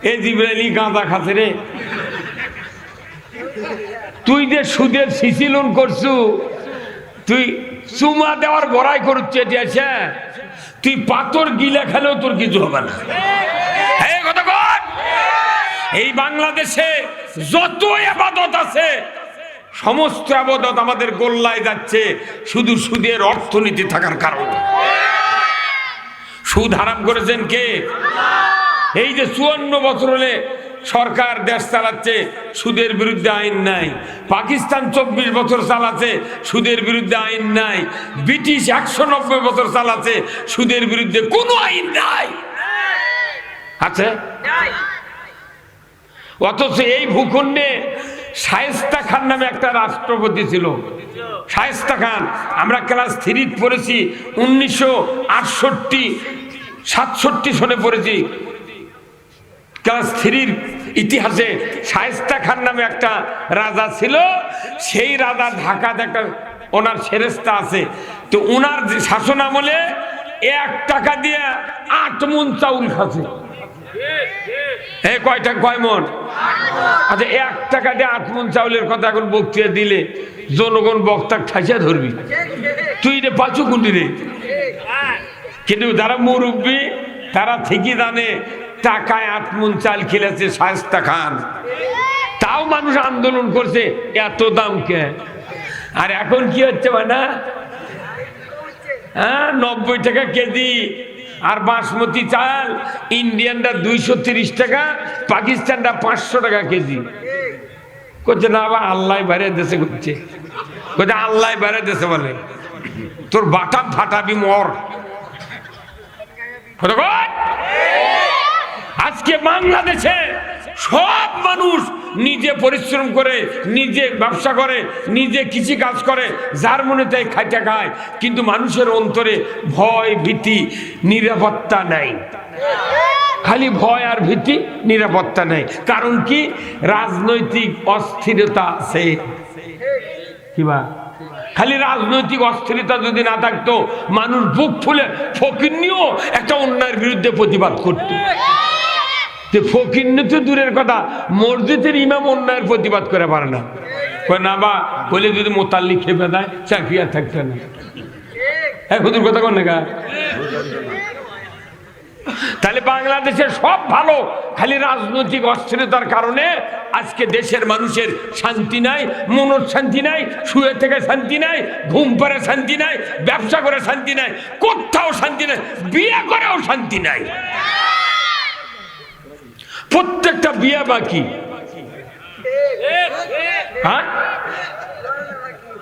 Speaker 1: এই জিবরাইলই গাঁদা খাচ্ছে রে, তুই যে সুদের সিসি লোন করছু, তুই চুমা দেওয়ার বড়াই করছে, তুই পাথর গিলা খেলেও তোর কিছু হবে না। এই বাংলাদেশে যত ইবাদত আছে সমস্ত ইবাদত আমাদের গোল্লায় যাচ্ছে শুধু সুদের অর্থনীতি থাকার কারণে। সুদ হারাম করেছেন কে? এই যে 54 বছর হলে সরকার দেশ চালাচ্ছে, সুদের বিরুদ্ধে আইন নাই। পাকিস্তান 24 বছর চালাচ্ছে, সুদের বিরুদ্ধে আইন নাই। ব্রিটিশ 190 বছর চালাচ্ছে, সুদের বিরুদ্ধে কোনো আইন নাই। আছে? অথচ এই ভূখণ্ডে শায়েস্তা খান নামে একটা রাষ্ট্রপতি ছিল। শায়েস্তা খান, আমরা ক্লাস 3 পড়েছি, 1968-67 সনে পড়েছি ক্লাস 3 ইতিহাসে। শায়েস্তা খান নামে একটা রাজা ছিল। সেই রাজা ঢাকাতে একটা ওনার ফেরেশতা আছে। তো ওনার শাসন আমলে 1 টাকা দিয়ে 8 মণ চাউল খাচ্ছে। কয় মণ? আচ্ছা, 1 টাকা দিয়ে 8 মণ চাউলের কথা এখন বক্তৃতা দিলে জনগণ বক্তা ঠাইসা ধরবি, তুই রে পাচু কুন্ডি রে। কিন্তু যারা মুরব্বী তারা ঠিকই জানে টাকায় 8 মণ চাল খেলেছে শায়েস্তা খান। তাও মানুষ আন্দোলন করছে, এত দাম কে? আর এখন কি হচ্ছে মানে 90 টাকা কেজি। আর বাসমতি চাল ইন্ডিয়ানরা 230 টাকা, পাকিস্তানরা 500 টাকা কেজি। করছে না, আবার আল্লাহ বাইরে দেশে করছে, করছে আল্লাহ বাইরে দেশে বলে তোর বাটা ফাটাবি মর। আজকে বাংলাদেশে সব মানুষ নিজে পরিশ্রম করে, নিজে ব্যবসা করে, নিজে কৃষি কাজ করে, যার মনে তাই খাইতে খায়। কিন্তু মানুষের অন্তরে ভয়, ভীতি, নিরাপত্তা নাই। খালি ভয় আর ভীতি, নিরাপত্তা নাই। কারণ কি? রাজনৈতিক অস্থিরতা আছে। কিবা খালি রাজনৈতিক অস্থিরতা যদি না থাকতো, মানুষ বুক ফুলে ফকিন্নিও একটা অন্যায়ের বিরুদ্ধে প্রতিবাদ করত। ফকিন্নি তো দূরের কথা, মসজিদের ইমাম অন্যায়ের প্রতিবাদ করে পারে না। না বা বলে যদি মোতাল্লি খেপে দেয়, চাকরি আর থাকবে না। এখন কথা কোন না? তাহলে বাংলাদেশের সব ভালো, খালি রাজনৈতিক অস্থিরতার কারণে আজকে দেশের মানুষের শান্তি নাই, মনের শান্তি নাই, শুয়ে থেকে শান্তি নাই, ঘুম পাড়ে শান্তি নাই, ব্যবসা করে শান্তি নাই, কোথাও শান্তি নাই, বিয়ে করেও শান্তি নাই। প্রত্যেকটা বিয়ে বাকি। হ্যাঁ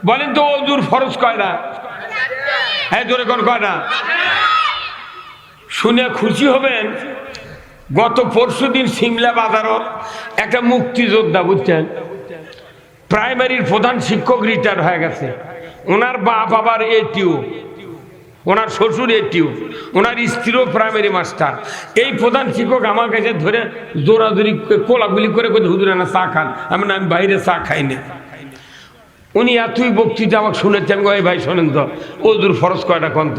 Speaker 1: বলেন তো, ওজুর ফরজ কয় না? হ্যাঁ জোরে কোন কয় না? শুনে খুশি হবেন, গত পরশুদিন সিমলা বাজারও একটা মুক্তিযোদ্ধা, বুঝছেন, প্রাইমারির প্রধান শিক্ষক রিটায়ার হয়ে গেছে। ওনার বাপ আবার এটিও, ওনার শ্বশুর এটিও, ওনার স্ত্রীও প্রাইমারি মাস্টার। এই প্রধান শিক্ষক আমার কাছে ধরে জোরাজোরি কোলাগুলি করে হুজুরে না চা খান। আমি বাইরে চা খাই না। উনি এতই বক্তৃতা আমাকে শুনেছেন, আমি ভাই শোনেন তো, ওজুর ফরজ কয়টা কন্ত?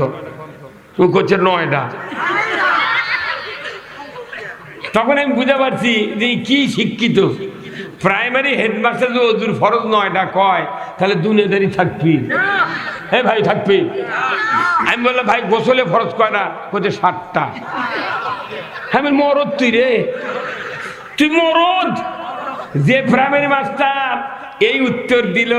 Speaker 1: তুমি করছে 9টা। তখন আমি বুঝতে পারছি যে কি শিক্ষিত। প্রাইমারি হেডমাস্টার যে ওজুর ফরজ 9টা কয়, তাহলে দুনিয়াদারি থাকবি। হ্যাঁ ভাই থাকবি। আমি বললাম ভাই গোসলে ফরজ কয়টা? বলছে 7টা। আমি মরদ, তুই রে, তুই মরদ। যে প্রাইমারি মাস্টার এই উত্তর দিল,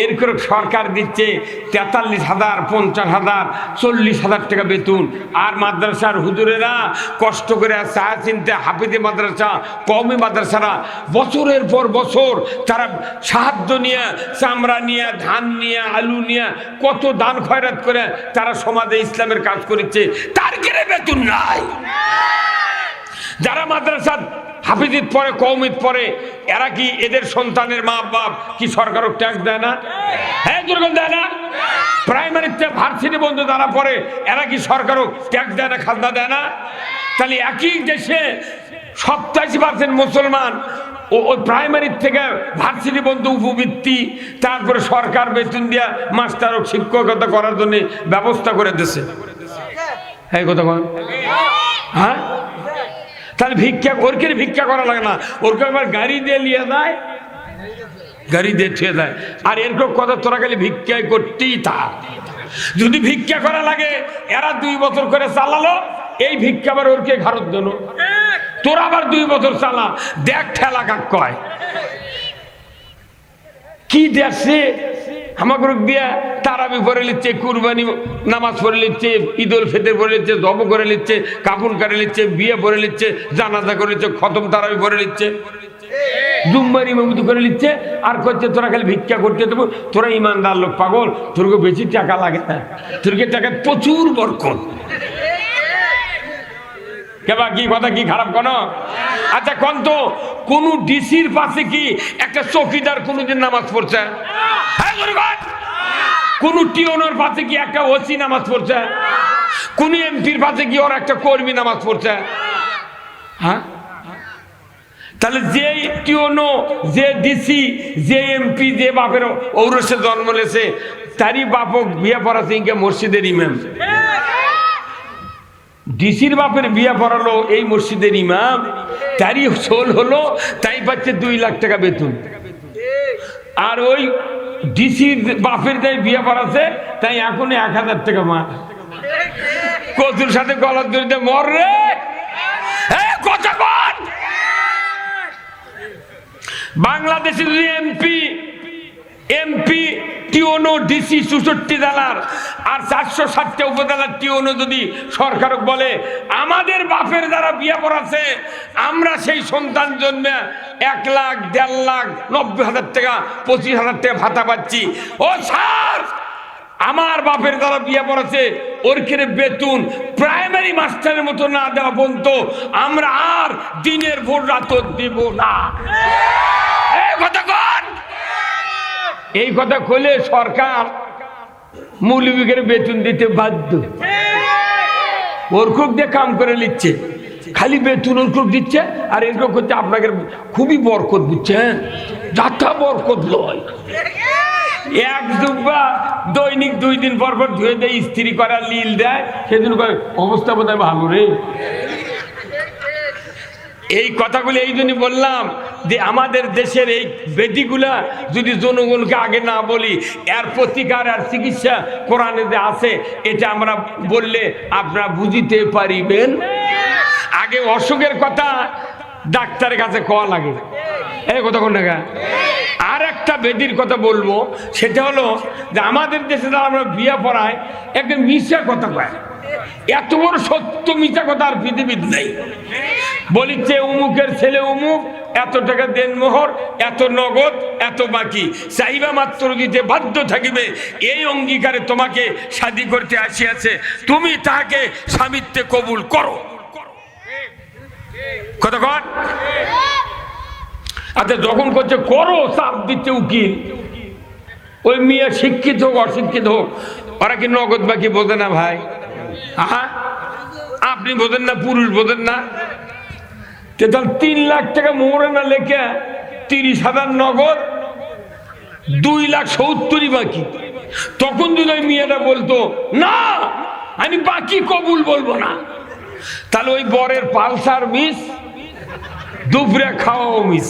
Speaker 1: এরকম সরকার দিচ্ছে 43,000, 50,000, 40,000 টাকা বেতন। আর মাদ্রাসার হুজুরেরা কষ্ট করে চা চিনতে, হাফিজে মাদ্রাসা, কওমি মাদ্রাসারা বছরের পর বছর তারা সাহায্য নিয়ে, চামড়া নিয়ে, ধান নিয়ে, আলু নিয়ে, কত দান খয়রাত করে তারা সমাজে ইসলামের কাজ করেছে, তার কেড়ে বেতন নাই। যারা মাদ্রাসা হাফিজিত পড়ে, কওমিত পড়ে, এরা কি এদের সন্তানের মা বাপ কি সরকারও ট্যাক্স দেয় না? হ্যাঁ, দুর্গম দেয় না? প্রাইমারিতে ভার্সিটি বন্ধু যারা পড়ে এরা কি সরকারও ট্যাক্স দেয় না, খাজনা দেয় না? তাহলে একই দেশে 87% মুসলমান ওই প্রাইমারি থেকে ভার্সিটি বন্ধু উপবৃত্তি, তারপরে সরকার বেতন দিয়া মাস্টার ও শিক্ষকতা করার জন্য ব্যবস্থা করে দিচ্ছে। এই কথা বল। হ্যাঁ, তাহলে ভিক্ষা ওরকে ভিক্ষা করা লাগে না, ওরকে আবার গাড়ি দিয়ে নিয়ে যায়, গাড়ি দিয়ে ছুঁয়ে দেয়। আর এরকম কথা তোরা খালি ভিক্ষা করতেই থাক। যদি ভিক্ষা করা লাগে, এরা 2 বছর করে চালালো, এই ভিক্ষা আবার ওরকে ঘাড়ত দিল, তোরা আবার 2 বছর চালা, দেখ ঠেলা কাক কয় কি দেখছে। আমাকে দিয়া তারাবি পড়ে নিচ্ছে, কুরবানি নামাজ পড়ে নিচ্ছে, ঈদ উল ফিতর পড়ে নিচ্ছে, জব করে নিচ্ছে, কাফন করে নিচ্ছে, বিয়ে পড়ে নিচ্ছে, জানাজা করে নিচ্ছে, খতম তারাবি পড়ে নিচ্ছে, জুম্মার ইমামতি করে নিচ্ছে, আর করছে তোরা খালি ভিক্ষা করতে দেবো। তোরা ইমানদার লোক পাগল, তোরকে বেশি টাকা লাগে না, তোরকে টাকা প্রচুর বরকত। কেবা কি কথা কি খারাপ কোন? আচ্ছা কোন তো কোন ডিসির পাশে কি একটা চৌকিদার কোনদিন নামাজ পড়ছে? কোন টিওনোর পাশে কি একটা ওসি নামাজ পড়ছে? কোন এমপির পাশে কি ওর একটা কর্মী নামাজ পড়ছে? হ্যাঁ, তাহলে যে টিওনো, যে ডিসি, যে এমপি, যে বাপের ঔরসে জন্ম লেছে, তারই বাপক বিয়ে পড়াছে ইনকে মসজিদের ইমাম। ডিসির বাপের বিয়ে পড়ালো এই মসজিদের ইমাম, তারই সোল হলো, তাই পাচ্ছে 2 লাখ টাকা বেতন। আর ওই ডিসির বাপের যাই বিয়ে পড়াছে, তাই এখন 1000 টাকা মা। কচুর সাথে গলার দড়িতে মর রে কথা বল। বাংলাদেশে যদি এমপি টিওনো, ডিসি 64 জেলার আর 460টা উপজেলার টিওনো যদি সরকারক বলে আমাদের বাপের যারা বিয়ে পড়াছে, আমরা সেই সন্তান জন্মে 1 লাখ, 1.5 লাখ, 90,000 টাকা, 25,000 টাকা ভাতা পাচ্ছি, ও স্যার আমার বাপের যারা বিয়ে পড়াছে ওর ক্ষেত্রে বেতন প্রাইমারি মাস্টারের মতো না দেওয়া পর্যন্ত আমরা আর দিনের ভোর রাত দেব না। এই কথা কইলে সরকার মৌলবীদের বেতন দিতে বাধ্য। ওরকুক দিয়ে কাম করে নিচ্ছে, খালি বেতন ওরকুক দিচ্ছে, আর এরকম করতে আপনাকে খুবই বরকত বুঝছেন, যাতা বরকত লয়। এক জুব্বা দৈনিক 2 দিন পর পর ধুয়ে দেয়, ইস্ত্রি করা লীল দেয়, সেদিন অবস্থা বোধহয় ভালো রে। এই কথাগুলো এই জন্য বললাম যে আমাদের দেশের এই বেদিগুলা যদি জনগণকে আগে না বলি, এর প্রতিকার আর চিকিৎসা কোরআনে যে আছে, এটা আমরা বললে আপনারা বুঝিতে পারিবেন। আগে অসুখের কথা ডাক্তারের কাছে কওয়া লাগে, এই কথা কোন টাকা। আর একটা বেদির কথা বলবো, সেটা হলো যে আমাদের দেশে যারা আমরা বিয়ে পড়ায় একটা মিশা কথা কয়, এত বড় সত্য মিথ্যা কথা আর পৃথিবীতে নেই। বলিচ্ছে উমুকের ছেলে উমুক, এত টাকা দেন মোহর, এত নগদ, এত বাকি, চাইবা মাত্র দিতে বাধ্য থাকিবে, এই অঙ্গীকারে তোমাকে শাদী করতে আসিয়াছে, তুমি তাহাকে স্বামিত্বে কবুল করো। কথা কন। আচ্ছা যখন করছে করো, চাপ দিচ্ছে উকিল, ওই মেয়ে শিক্ষিত হোক অশিক্ষিত হোক, ওরা কি নগদ বাকি বোঝে না ভাই? আপনি বোঝেন না, পুরুষ বোঝেন না? তাহলে 3 লাখ টাকা মোহরে না লেখে 30,000 নগদ, 2,70,000 বাকি। তখন যদি ওই মেয়েটা বলতো না আমি বাকি কবুল বলবো না, তাহলে ওই বরের পালসার মিস, দুপুরে খাওয়াও মিস।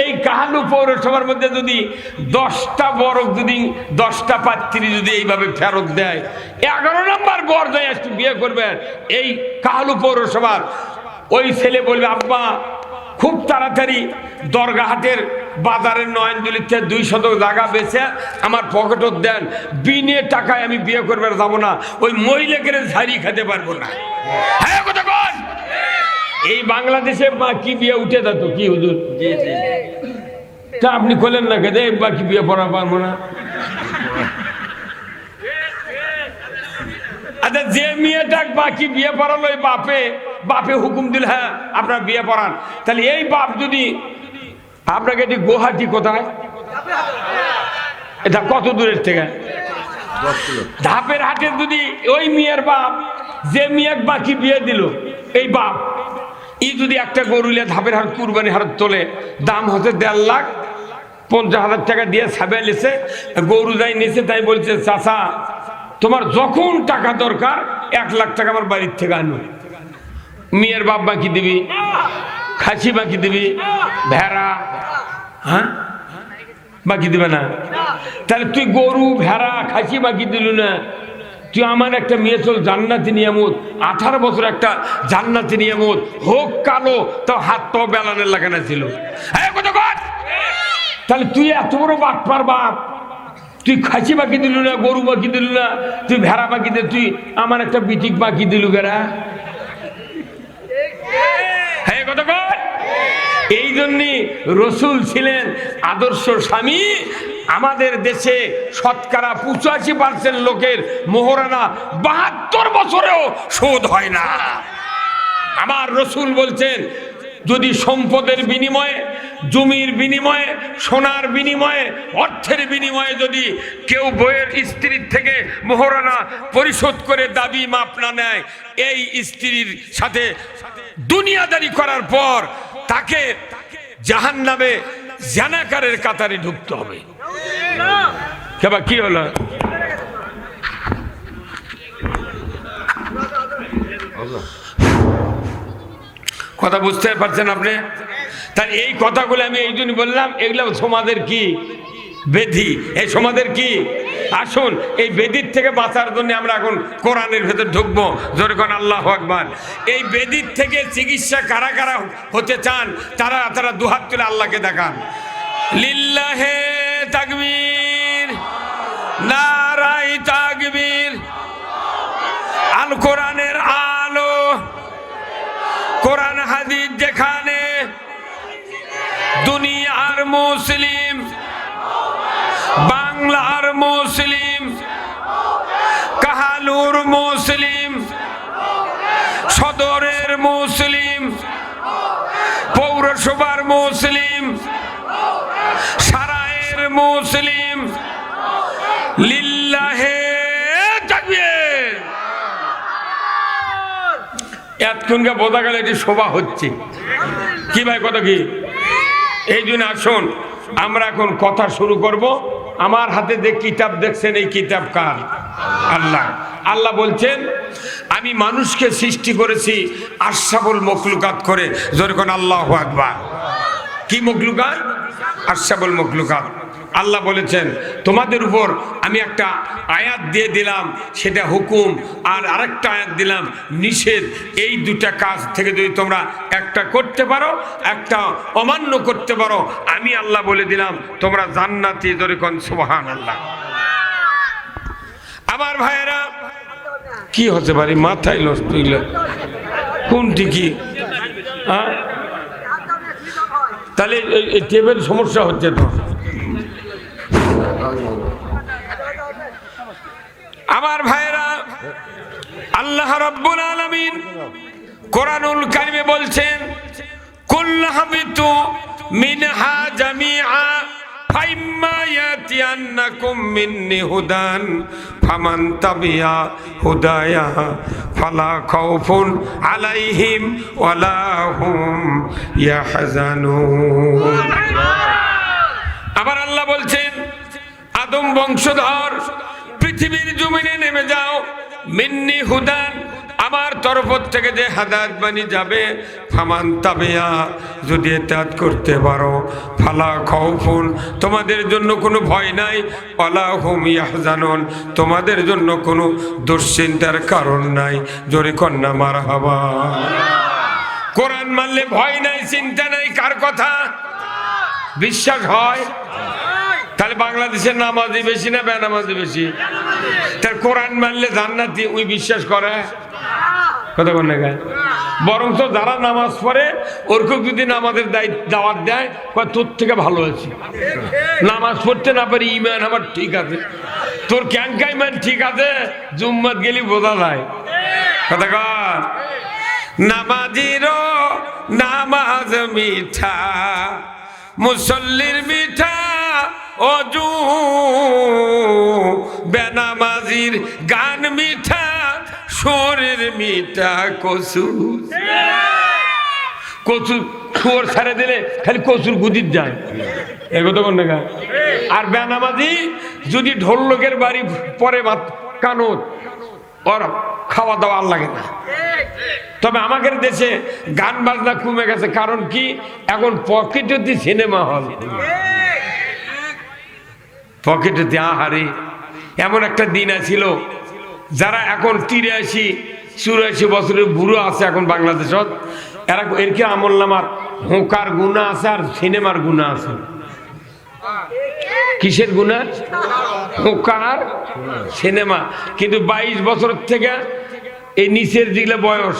Speaker 1: এই কাহালু পৌরসভার মধ্যে যদি 10টা বরক, যদি 10টা পাত্রী যদি এইভাবে ফেরত দেয়, 11 নম্বর বর যায় একটু বিয়ে করবেন, এই কাহালু পৌরসভার ওই ছেলে বলবে আব্বা খুব তাড়াতাড়ি দরগাহাটের বাজারের নয়নদুলিতে 200 জায়গা বেচে আমার পকেটত দেন, বিনে টাকায় আমি বিয়ে করবে যাবো না, ওই মহিলাকে ঝাড়ি খেতে পারবো না। হ্যাঁ কথা বল। এই বাংলাদেশে বাকি বিয়ে উঠে যেত কি হুজুর? তা আপনি খোলেন না কেদে বাকি বিয়ে পড়া পারবো না। আচ্ছা যে মেয়েটা বাকি বিয়ে পড়ালো বাপে বাপে হুকুম দিল হ্যাঁ আপনার বিয়ে পড়ান, তাহলে এই বাপ যদি আপনাকে এটি গুয়াহাটি কোথায়, এটা কত দূরের থেকে, ধাপের হাটে যদি ওই মেয়ের বাপ যে মেয়ে বাকি বিয়ে দিল এই বাপ ই যদি একটা গরুলে ধাপের হাট কুরবানি হাট তোলে, দাম হচ্ছে 1,50,000 টাকা দিয়ে ছাবে নিছে, গরু যাই নিছে, তাই বলছে চাচা তোমার যখন টাকা দরকার 1 লাখ টাকা আমার বাড়ির থেকে আনো। মেয়ের বাপ বাকি দিবি, খাসি বাকি দিবি, ভেড়া হ্যাঁ বাকি দিবে না, তাহলে তুই গরু ভেড়া খাসি বাকি দিল না, তুই আমার একটা মেয়ে চল জান্নাতি নিয়ামত, 18 বছর একটা জান্নাতি নিয়ামত হোক কালো, তো হাত তো বেলানের লাগানো ছিল, তাহলে তুই এত বড় বাটপার বাপ, তুই খাসি বাকি দিল না, গরু বাকি দিল না, তুই ভেড়া বাকি দিল, তুই আমার একটা বিটিক বাকি দিল গেরা। হ্যাঁ কত কর, এই জন্যে রসুল ছিলেন আদর্শ স্বামী। আমাদের দেশে শতকরা 85% লোকের মোহরানা 72 বছরেও শোধ হয় না। আমার রসুল বলছেন যদি সম্পদের বিনিময়ে, জমির বিনিময়ে, সোনার বিনিময়ে, অর্থের বিনিময়ে যদি কেউ বইয়ের স্ত্রীর থেকে মোহরানা পরিশোধ করে দাবি মাপ না নেয়, এই স্ত্রীর সাথে দুনিয়াদারি করার পর তাকে জাহান্নামে জানাকারের কাতারে ঢুকতে হবে। কেবা কি হলো, কথা বুঝতে পারছেন আপনি? তাই এই কথাগুলো আমি এই জন্য বললাম, এগুলো সমাজের কি বেধি, এই সমাজের কি। আসুন এই বেদির থেকে বাঁচার জন্য আমরা এখন কোরআনের ভেতর ঢুকবো, যেরকম আল্লাহু আকবার। এই বেদির থেকে চিকিৎসা কারা কারা হতে চান তারা তারা দুহাত তুলে আল্লাহকে দেখান। লিল্লাহে তাকবীর, নারায়ে তাকবীর। আল কোরআনের আলো, কোরআন হাদিস যেখানে, দুনিয়ার মুসলিম, বাংলার মুসলিম, কাহালুর মুসলিম, সদরের মুসলিম, পৌরসভার মুসলিম, সারায়ের মুসলিম, লিল্লাহে তাকবীর। এতক্ষণকে বোঝা গেল এটি শোভা হচ্ছে কি ভাই, কথা কি? এই জন্য আসুন আমরা এখন কথা শুরু করব। আমার হাতে যে কিতাব দেখছেন এই কিতাব কার? আল্লাহ। আল্লাহ বলছেন আমি মানুষকে সৃষ্টি করেছি আশরাফুল মখলুকাত করে, যেরকম আল্লাহু আকবার। কি মখলুকাত? আশরাফুল মখলুকাত। আল্লাহ বলেছেন তোমাদের উপর আমি একটা আয়াত দিয়ে দিলাম, সেটা হুকুম, আর আরেকটা আয়াত দিলাম নিষেধ। এই দুটা কাজ থেকে যদি তোমরা একটা করতে পারো, একটা অমান্য করতে পারো, আমি আল্লাহ বলে দিলাম তোমরা জান্নাতি। যেরকম সুবহানাল্লাহ। আমার ভাইয়েরা কি হতে পারে, মাথায় নষ্ট হইল কোনটি কি? হ্যাঁ তাহলে এই টেবিল সমস্যা হচ্ছে তো। আমার ভাইরা, আল্লাহ রাব্বুল আলামিন কোরআনুল কারিমে বলছেন কুল্লু হাবিতু মিনহা জামিআ ফাইম্মা ইয়াতিয়ান্নাকুম মিন্নি হুদান ফামান তাবিআ হুদায়া ফালা খাউফুন আলাইহিম ওয়ালা হুম ইয়াহজানুন। আবার আল্লাহ বলছেন আদম বংশধর পৃথিবীর জমিনে নেমে যাও, মিন্নি হুদান, আমার তরফ থেকে যে হাদায়াত বাণী যাবে, ফামান তাবিয়া, যদি ইতাআত করতে পারো, ফালা খাউফুন, তোমাদের জন্য কোনো ভয় নাই, ওয়ালা হুম ইয়াহজানুন, তোমাদের জন্য কোনো দুশ্চিন্তার কারণ নাই। জোরে কন্যা মারহাবা। কোরআন মানলে ভয় নাই, চিন্তা নাই, কার কথা বিশ্বাস হয়? তাহলে বাংলাদেশের নামাজি বেশি না বেনামাজি বেশি? তার কোরআন মানলে জান্নাতি ওই বিশ্বাস করে কথা বল না? বরং তো যারা নামাজ পড়ে ওরকম যদি নামাজের দাওয়াত দেয়, তোর থেকে ভালো আছি, নামাজ পড়তে না পারি, ইমান আমার ঠিক আছে, তোর ক্যাঙ্কা ইমান ঠিক আছে, জুম্মাত গেলি বোঝা যায় কথা কর। নামাজিরও নামাজ মিঠা, মুসল্লির মিঠা অজু, বেনামাজির গান মিঠা, শরীর মিঠা কচু। কচু শুয়োর ছেড়ে দিলে খালি কচুর গুদির যায়, এগোতে কোন না। আর বেনামাজি যদি ঢোল লোকের বাড়ি পরে কানত, ওর খাওয়া দাওয়া আর লাগে না। তবে আমাদের দেশে গান বাজনা কমে গেছে, কারণ কি এখন পকেটে সিনেমা হল, পকেটে আহারে। এমন একটা দিন আছিল, যারা এখন 83-84 বছরের বুড়ো আছে এখন বাংলাদেশত, এরা এর কি আমল নামার হোকার গুণা আছে আর সিনেমার গুণা আছে। কিসের গুণা? Hooker cinema. কিন্তু 22 বছর থেকে এই নিচের দিকে বয়স,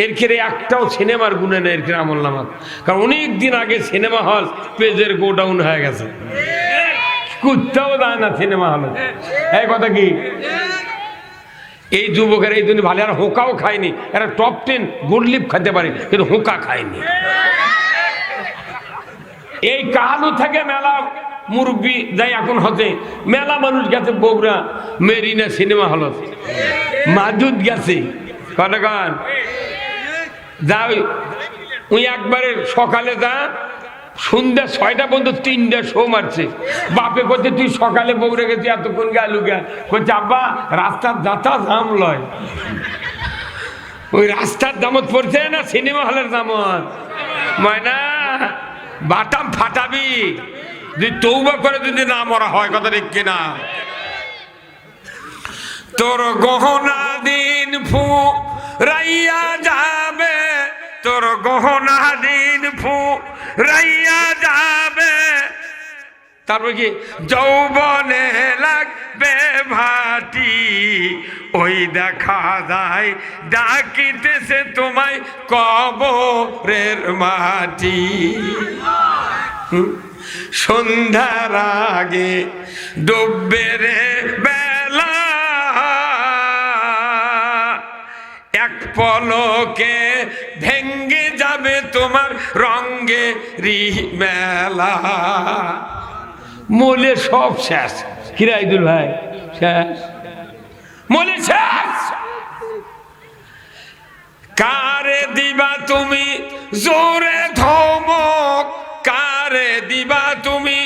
Speaker 1: এর ক্ষেত্রে একটাও সিনেমার গুণে নেই এর ক্ষেত্রে আমল নামার। কারণ অনেক দিন আগে সিনেমা হল পেজের গোডাউন হয়ে গেছে, কুত্তাও যায় না সিনেমা হলে। এই কথা কি? এই যুবকের এই জন্য ভালো, আর হোকাও খায়নি, এরা টপ 10 গুডলিপ খেতে পারে কিন্তু হোকা খায়নি। এই কাহালু থেকে মেলা মুরব্বী যাই এখন হতে, মেলা মানুষ গেছে বগুড়া মেরিনা সিনেমা হল, মাদুদ গেছে কতক্ষণ যা, ওই একবারে সকালে যা, সন্ধ্যা 6টা পর্যন্ত 3টা শো মারছে। বাপে করছে তুই সকালে বগুড়া গেছি এতক্ষণ গেলু গা, করছে আব্বা রাস্তার যাতা জাম লয়। ওই রাস্তার দামত পড়ছে না সিনেমা হলের দামত, ময়না বাটাম ফাটাবি যদি তৌবা করে যদি না মরা হয়, কথা ঠিক কিনা? তোর গহনা দিন ফু রাইয়া যাবে, তোর গহনা দিন ফু রাইয়া যাবে, তারপর কি যৌবনে লাগবে ভাটি, ওই দেখা যায় ডাকিতেছে তোমায় কবরের মাটি। সন্ধ্যার আগে ডুববে রে বেলা, এক পলকে ভেঙ্গে যাবে তোমার রঙ্গে রি মেলা। মলে সব শেষ, কিরাইদুল ভাই শেষ, মলে শেষ। কারে দিবা তুমি জোরে ধমক, কারে দিবা তুমি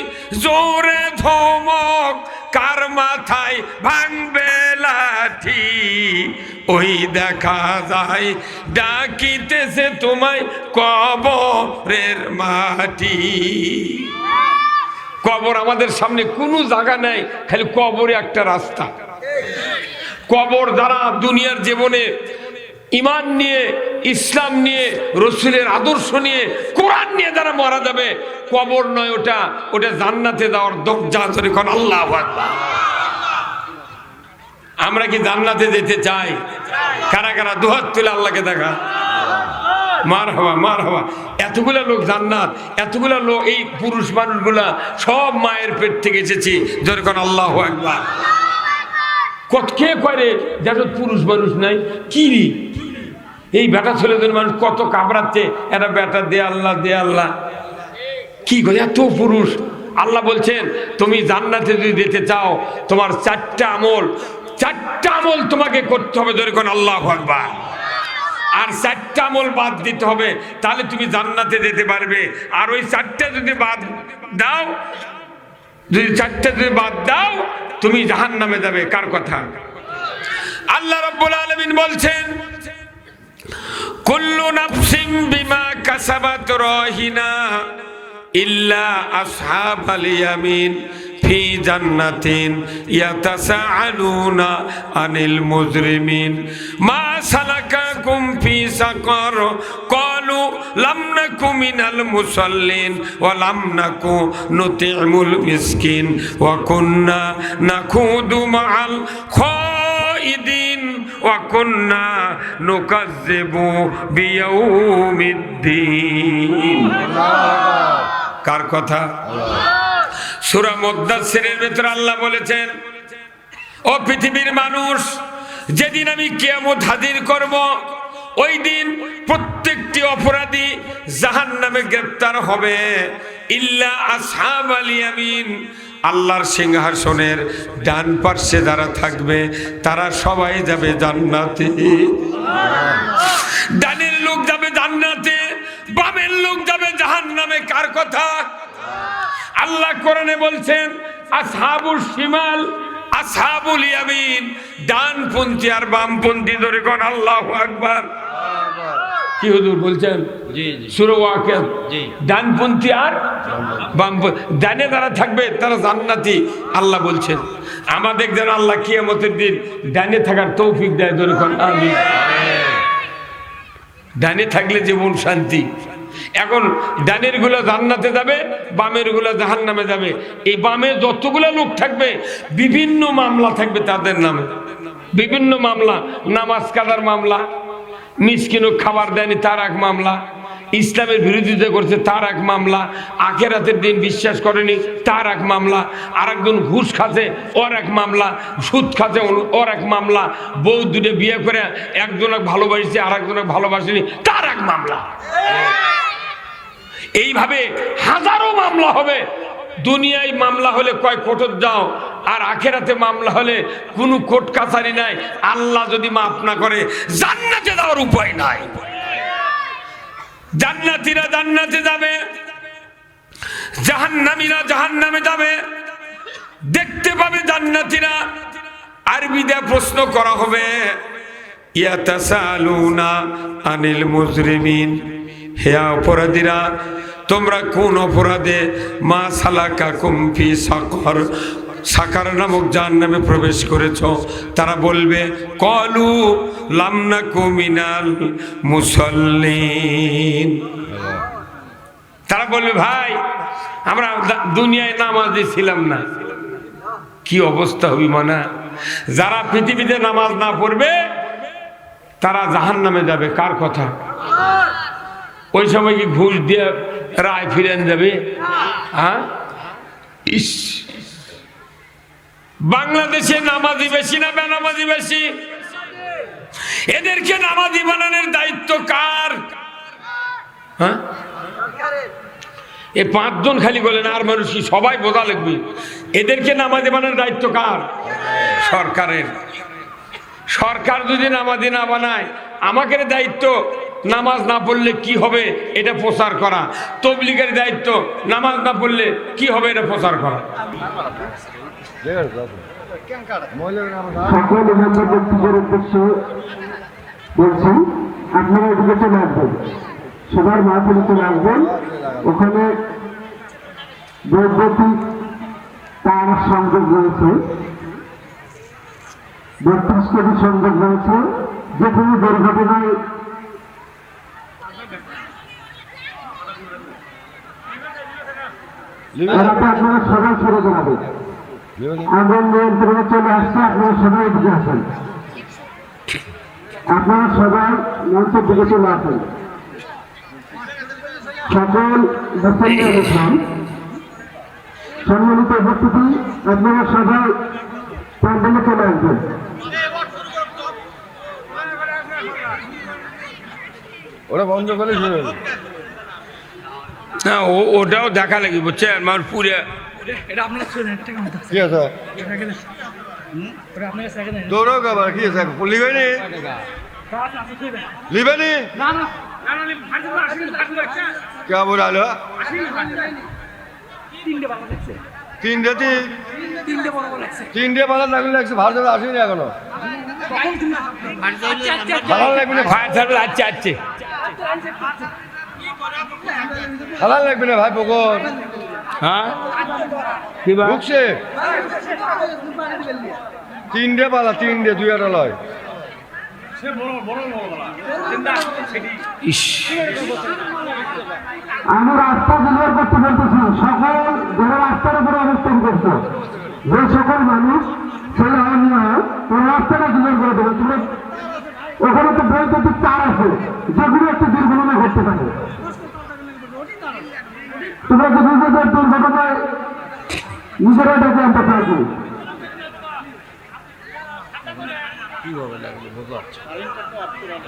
Speaker 1: জোরে ধমক, কার মাথায় ভাঙবে লাঠি, ওই দেখা যায় ডাকিতেছে তোমায় কবরের মাটি। কবর আমাদের সামনে কোনো জায়গা নাই, খালি কবরে একটা রাস্তা। কবর দ্বারা দুনিয়ার জীবনে ইমান নিয়ে, ইসলাম নিয়ে, রসুলের আদর্শ নিয়ে, কোরআন নিয়ে যারা মারা যাবে, কবর নয় ওটা, ওটা জান্নাতে যাওয়ার দরজা। ধরে কোন আল্লাহু আকবার। আমরা কি জান্নাতে যেতে চাই? কারা কারা দুহাত তুলে আল্লাহকে দেখা, মার হওয়া মার হওয়া। এতগুলা লোক জান্নাত, এতগুলা লোক, এই পুরুষ মানুষগুলা সব মায়ের পেট থেকে এসেছি। ধরে কোন আল্লাহু আকবার। কত কে করে যাদের পুরুষ মানুষ নাই কি রে? এই বেটা ছেলেদের মানুষ কত কাবড়াচ্ছে, এটা বেটা দে আল্লাহ দে আল্লাহ, কি করে এত পুরুষ। আল্লাহ বলছেন তুমি জান্নাতে যদি যেতে চাও, তোমার 4টা আমল তোমাকে করতে হবে। ধরে কোন আল্লাহু আকবার। আর 4টা আমল বাদ দিতে হবে, তাহলে তুমি জান্নাতে যেতে পারবে। আর ওই 4টা যদি বাদ দাও, যদি 4টা যদি বাদ দাও, তুমি জাহান্নামে যাবে। কার কথা? আল্লাহ রাব্বুল আলামিন বলছেন কুল্লু নাফসিন বিমা কাসাবাত রাহিনা ইল্লা আসহাবাল ইয়ামিন ফি জান্নাতিন ইয়াতাসাআলুনা আনিল মুজরিমিন মা সালাকাকুম ফি সাকার ক্বালু লাম নাকু মিনাল মুসাল্লিন ওয়া লাম নাকু নুতি'মুল মিসকিন ওয়া কুন্না নাখুদু মা'আল খাইদিন ওয়া কুন্না নুকাজ্জিবু বিয়াউমিদ্দিন। কার কথা? সূরা মুদ্দাসসিরের ভিতরে আল্লাহ বলেছেন, ও পৃথিবীর মানুষ, যেদিন আমি কিয়ামত হাজির করব, ওই দিন প্রত্যেকটি অপরাধী জাহান্নামে গ্রেফতার হবে ইল্লা আসহাবাল ইয়ামিন। আল্লাহর সিংহাসনের ডান পার্শ্বে যারা থাকবে তারা সবাই যাবে জান্নাতে। ডানের লোক যাবে জান্নাতে, বামের লোক যাবে জাহান্নামে। কার কথা? আল্লাহ কোরআনে বলছেন আসহাবুস শিমাল আসহাবুল ইয়ামিন, ডানপন্থী আর বামপন্থী। ধরে কোন আল্লাহু আকবার। কি হুজুর বলছেন?
Speaker 3: জি জি
Speaker 1: সূরা ওয়াকিয়া।
Speaker 3: জি।
Speaker 1: ডানপন্থী আর বামপন্থী, ডানে যারা থাকবে তারা জান্নাতি। আল্লাহ বলছেন আমাদের যেন আল্লাহ কিয়ামতের দিন ডানে থাকার তৌফিক দেয়। ধরে কোন আমিন। ডানে থাকলে জীবন শান্তি। এখন ডানের গুলো জান্নাতে যাবে, বামের গুলো জাহান্নামে যাবে। এই বামে যতগুলো লোক থাকবে বিভিন্ন মামলা থাকবে তাদের নামে, বিভিন্ন মামলা। নামাজ কাদার মামলা, মিসকিনও খাবার দেয়নি তার এক মামলা, ইসলামের বিরোধিতা করছে তার এক মামলা, আখেরাতের দিন বিশ্বাস করেনি তার এক মামলা, আরেকজন ঘুষ খাচ্ছে ওর এক মামলা, সুদ খাচ্ছে ওর এক মামলা, বউ দুটো বিয়ে করে একজনক ভালোবাসছে আর একজনক ভালোবাসেনি তার এক মামলা। এইভাবে হাজারো মামলা হবে। দুনিয়ায় মামলা হলে কয় কোর্টে যাও, আর আখেরাতে মামলা হলে কোনো কোর্ট কাছারি নাই। আল্লাহ যদি মাফ না করে জান্নাতে যাওয়ার উপায় নাই। জান্নাতীরা জান্নাতে যাবে, জাহান্নামীরা জাহান্নামে যাবে। দেখতে পাবে জান্নাতীরা। আরবিতে প্রশ্ন করা হবে ইয়াতাসালুনা আনিল মুজরিমিন, হে অপরাধীরা তোমরা কোন অপরাধে মা সালাকাকুম ফি সাকর, সাকার নামক জাহান্নামে প্রবেশ করেছ? তারা বলবে কলু লাম নাকু মিনাল মুসাল্লিন। তারা বলবে ভাই আমরা দুনিয়ায় নামাজি ছিলাম না। কি অবস্থা হবি মানা? যারা পৃথিবীতে নামাজ না পড়বে তারা জাহান্নামে যাবে। কার কথা? ওই সময় কি ঘুষ দিয়ে রায় ফিরেন যাবে? হ্যাঁ, ইস, বাংলাদেশে নামাজি বেশি না বেনামাজি বেশি? এদেরকে নামাজি বানানোর দায়িত্ব কার? হ্যাঁ, এই 5 জন খালি বলেন আর মানুষ কি সবাই বোঝা লাগবে। এদেরকে নামাজি বানানোর দায়িত্ব কার? সরকারের। সরকার যদি নামাজি না বানায় আমাদের দায়িত্ব নামাজ না পড়লে কি হবে এটা প্রচার করা। তবলিগের দায়িত্ব নামাজ না পড়লে কি হবে এটা প্রচার করা।
Speaker 4: সকল ইমামদের ব্যক্তিদের উদ্দেশ্যে বলছি আপনারা এদিকে চলে আসবেন, সবার মাহফিলে চলে আসবেন। ওখানে বৈদ্যুতিক তার সংযোগ রয়েছে, 32 কেজি সংযোগ রয়েছে। যে কোনো দুর্ঘটনায় আপনারা সবাই সরে দাঁড়াবেন। আগুন নিয়ন্ত্রণে চলে আসছে, আপনারা সবাই এদিকে আসেন। আপনারা সবাই মঞ্চের দিকে চলে আসেন। সকল সম্মানিত উপস্থিতি আপনারা সবাই প্যান্ডেলে চলে আসবেন।
Speaker 3: ওরা বন্ধ করে শুনুন
Speaker 1: না, ওটাও দেখা লাগবে বুঝছেন। আমার পুরে
Speaker 3: কি আছে দৌড়াও কাবার কি আছে লিবেনি লিবেনি क्या बोला लो 3 বালা লাগছে ভালো যাবে আসেনি এখনো ভালো লাগবে না
Speaker 1: ফায়ার সার্ভিস। আচ্ছা আচ্ছা,
Speaker 3: ভালো লাগবে না ভাই পকর
Speaker 1: হ্যাঁ কি বা
Speaker 3: ঢুকছে 3 বালা 2 একটা লয়।
Speaker 1: ইস,
Speaker 4: আমি রাস্তা ক্লিয়ার করতে বলতেছি, সকল যারা রাস্তার উপরে অবস্থান করছে, যে সকল মানুষ ছেলে হয় মেয়ে হয় ওই রাস্তাটা ক্লিয়ার করে দেবে। তুমি ওখানে তো বৈদ্যুতিক তার আছে যেগুলো একটু দুর্ঘটনা ঘটতে পারে। তোমরা যদি নিজেদের দুর্ঘটনায় নিজেরা ডেকে আনতে পারবে।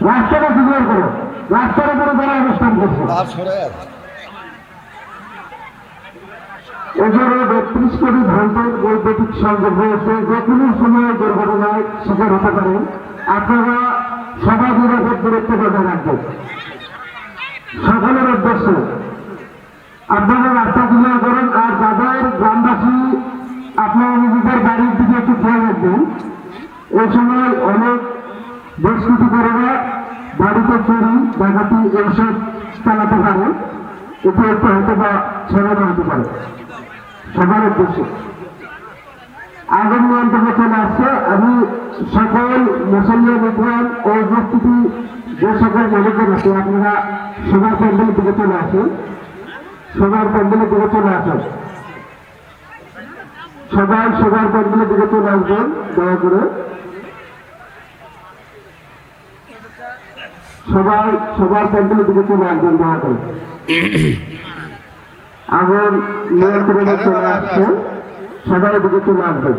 Speaker 4: রাস্তাটা ক্লিয়ার করো, রাস্তার উপরে যারা অবস্থান করছে
Speaker 3: আর সরে আছে
Speaker 4: এছাড়া ৩২ কোটি ভোল্টের বৈদ্যুতিক সংযোগ হয়েছে, যে কোনো সময় দুর্ঘটনায় শিকার হতে পারেন। আপনারা সবাই নিরাপদ দূরত্ব বজায় রাখবেন। সকলের উদ্দেশ্যে আপনারা রাস্তা ক্লিয়ার করেন। আর যাদের গ্রামবাসী আপনারা নিজেদের বাড়ির দিকে একটু খেয়াল রাখবেন। এই সময় অনেক দুষ্কৃতিকারীরা বাড়িতে চুরি ডাকাতি এইসব চালাতে পারে, এতে একটু হয়তো বা ছেড়ানো হতে পারে। সবার উদ্দেশ্যে আগুন নিয়ন্ত্রণে চলে আসছে। আমি সকল মুসলিম বিদ্বান ও উপস্থিতি যে সকল মানুষজন আছে আপনারা সবার প্যান্ডেলের দিকে চলে আসেন, সবার প্যান্ডেলের দিকে চলে আসেন, সবাই সবার প্যান্ডেলের দিকে চলে আসবেন দয়া করে। সবাই সবার প্যান্ডেলের দিকে চলে আসবেন দয়া করে। আগুন নিয়ন্ত্রণে চলে আসছে, সবাই দিকে চলে আসবেন।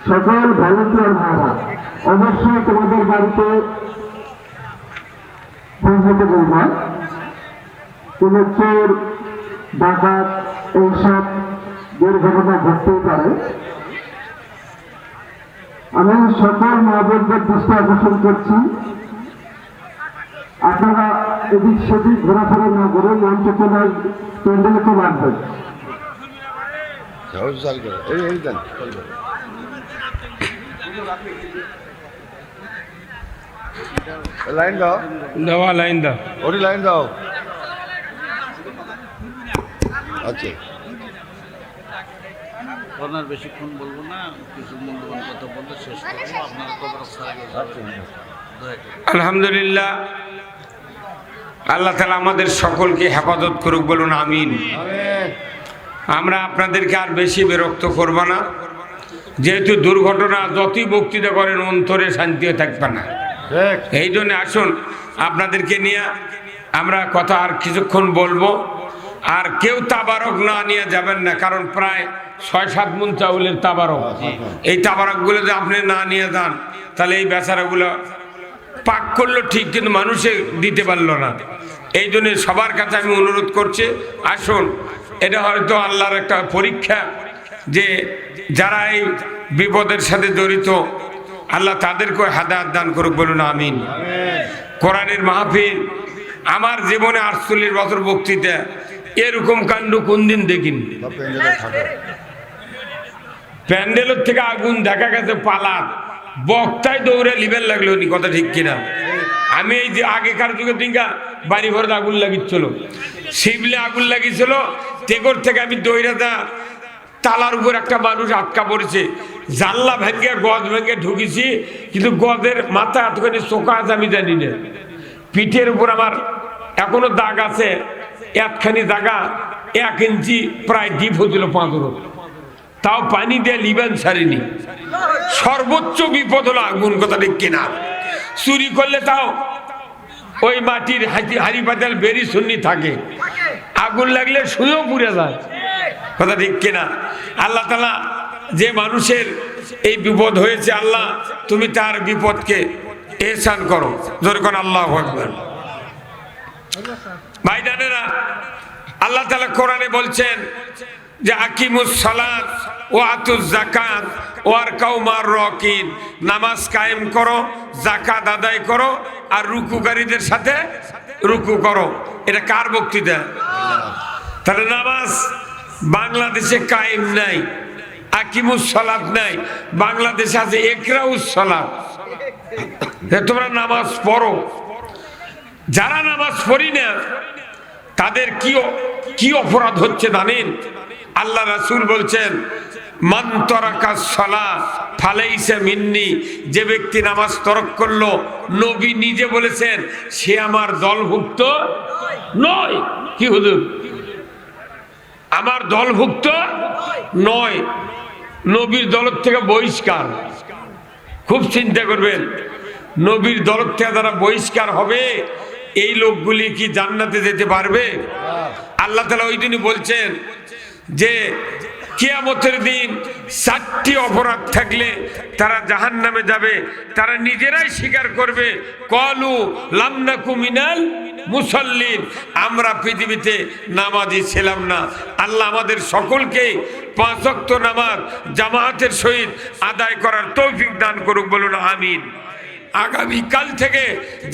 Speaker 4: সকল ভলেন্টিয়ার ভাইরা অবশ্যই তোমাদের বাড়িতে পৌঁছতে বলবেন। কোন চোর ডাকাত এইসব দুর্ঘটনা ঘটতেই পারে। আমি সকল মহাবীরদের দৃষ্টি আকর্ষণ করছি, আপনারা এদিক সেদিক ঘোরাফেরা না করে মঞ্চে চলে প্যান্ডেলে চলে আসবেন।
Speaker 3: এই দেন লাইন দাও,
Speaker 1: দেওয়া লাইন দাও।
Speaker 3: ওটি লাইন দাও। আচ্ছা
Speaker 5: আপনার বেশিক্ষণ বলবো না, কিছু মূল্যবান কথা বললে শেষ করবো। আপনার খবর
Speaker 1: আলহামদুলিল্লাহ, আল্লাহ তাআলা আমাদের সকলকে হেফাজত করুক, বলুন আমিন। আমরা আপনাদেরকে আর বেশি বিরক্ত করব না, যেহেতু দুর্ঘটনা যতই বক্তৃতা করেন অন্তরে শান্তিও থাকবে না। এই জন্য আসুন আপনাদেরকে নিয়ে আমরা কথা আর কিছুক্ষণ বলবো। আর কেউ তাবারক না নিয়ে যাবেন না, কারণ প্রায় ৬-৭ মণ চাউলের তাবারক। এই তাবারকগুলো যদি আপনি না নিয়ে যান তাহলে এই বেচারাগুলো পাক করলো ঠিক, কিন্তু মানুষে দিতে পারলো না। এই জন্য সবার কাছে আমি অনুরোধ করছি, আসুন। এটা হয়তো আল্লাহর একটা পরীক্ষা, যে যারা এই বিপদের সাথে জড়িত আল্লাহ তাদেরকে হেদায়েত দান করুক, বলুন আমিন। কোরআনের মাহফিল, আমার জীবনে ৪৮ বছর বক্তৃতা এরকম কাণ্ড কোনদিন দেখিনি। প্যান্ডেলের থেকে আগুন দেখা গেছে পালার, বক্তায় দৌড়ে লিবেল লাগলো নি, কথা ঠিক কিনা? আমি এই যে আগেকার যুগে দিনকা বাড়ি ঘরে আগুন লাগিয়েছিল, শিবলে আগুন লাগিয়েছিল, তেগর থেকে আমি দৌড়াতা তালার উপর একটা মানুষ আটকা পড়েছে, জানলা ভেঙে গজ ভেঙে ঢুকেছি, কিন্তু গজের মাথা এতখানি চোখা আছে আমি জানি না। পিঠের উপর আমার এখনো দাগ আছে, একখানি জায়গা 1 ইঞ্চি প্রায় ডিপ হয়েছিল 5 তাও পানি দিয়ে লিবেন ছাড়িনি। সর্বোচ্চ বিপদ হলো আগুন, কথা ঠিক কিনা? চুরি করলে তাও ওই মাটির হাড়ি পাতাল বেরি শুননি থাকে, আগুন লাগলে শুয়েও পুড়ে যায়, কথা ঠিক কিনা? আল্লাহ তাআলা যে মানুষের এই বিপদ হয়েছে, আল্লাহ তুমি তার বিপদকে এহসান করো, যখন আল্লাহু আকবার। ভাইজানেরা, আল্লাহ তাআলা কোরআনে বলছেন যে আকিমুস সালাত ওয়া আতুজ যাকাত ওয়ারকাউ মার রাকিন, নামাজ কায়েম করো, যাকাত আদায় করো, আর রুকুকারীদের সাথে রুকু করো। এটা কার বক্তৃতা? তাহলে নামাজ বাংলাদেশে কায়েম নাই, আকিমুস সালাত নাই, বাংলাদেশে আছে ইকরাউস সালাত। তোমরা নামাজ পড়ো। যারা নামাজ পড়ি না তাদের কি অপরাধ হচ্ছে জানেন? আল্লাহ রাসূল বলছেন, মান তারাকাস সালাহ ফালাইসা মিন্নি, যে ব্যক্তি নামাজ তরক করলো, নবী নিজে বলেছেন সে আমার দলভুক্ত নয়। কি হুজুর? আমার দলভুক্ত নয়, নবীর দল থেকে বহিষ্কার। খুব চিন্তা করবেন, নবীর দল থেকে যারা বহিষ্কার হবে এই লোকগুলি কি জান্নাতে যেতে পারবে? আল্লাহ তাআলা ওই দিনই বলছেন যে কিয়ামতের দিন 4টি অপরাধ থাকলে তারা জাহান্নামে যাবে। তারা নিজেরাই স্বীকার করবে, কলু লাম নাকু মিনাল মুসাল্লিন, আমরা পৃথিবীতে নামাজি ছিলাম না। আল্লাহ আমাদের সকলকে 5 ওয়াক্ত নামাজ জামাতের সহিত আদায় করার তৌফিক দান করুক, বলুন আমিন। আগামী কাল থেকে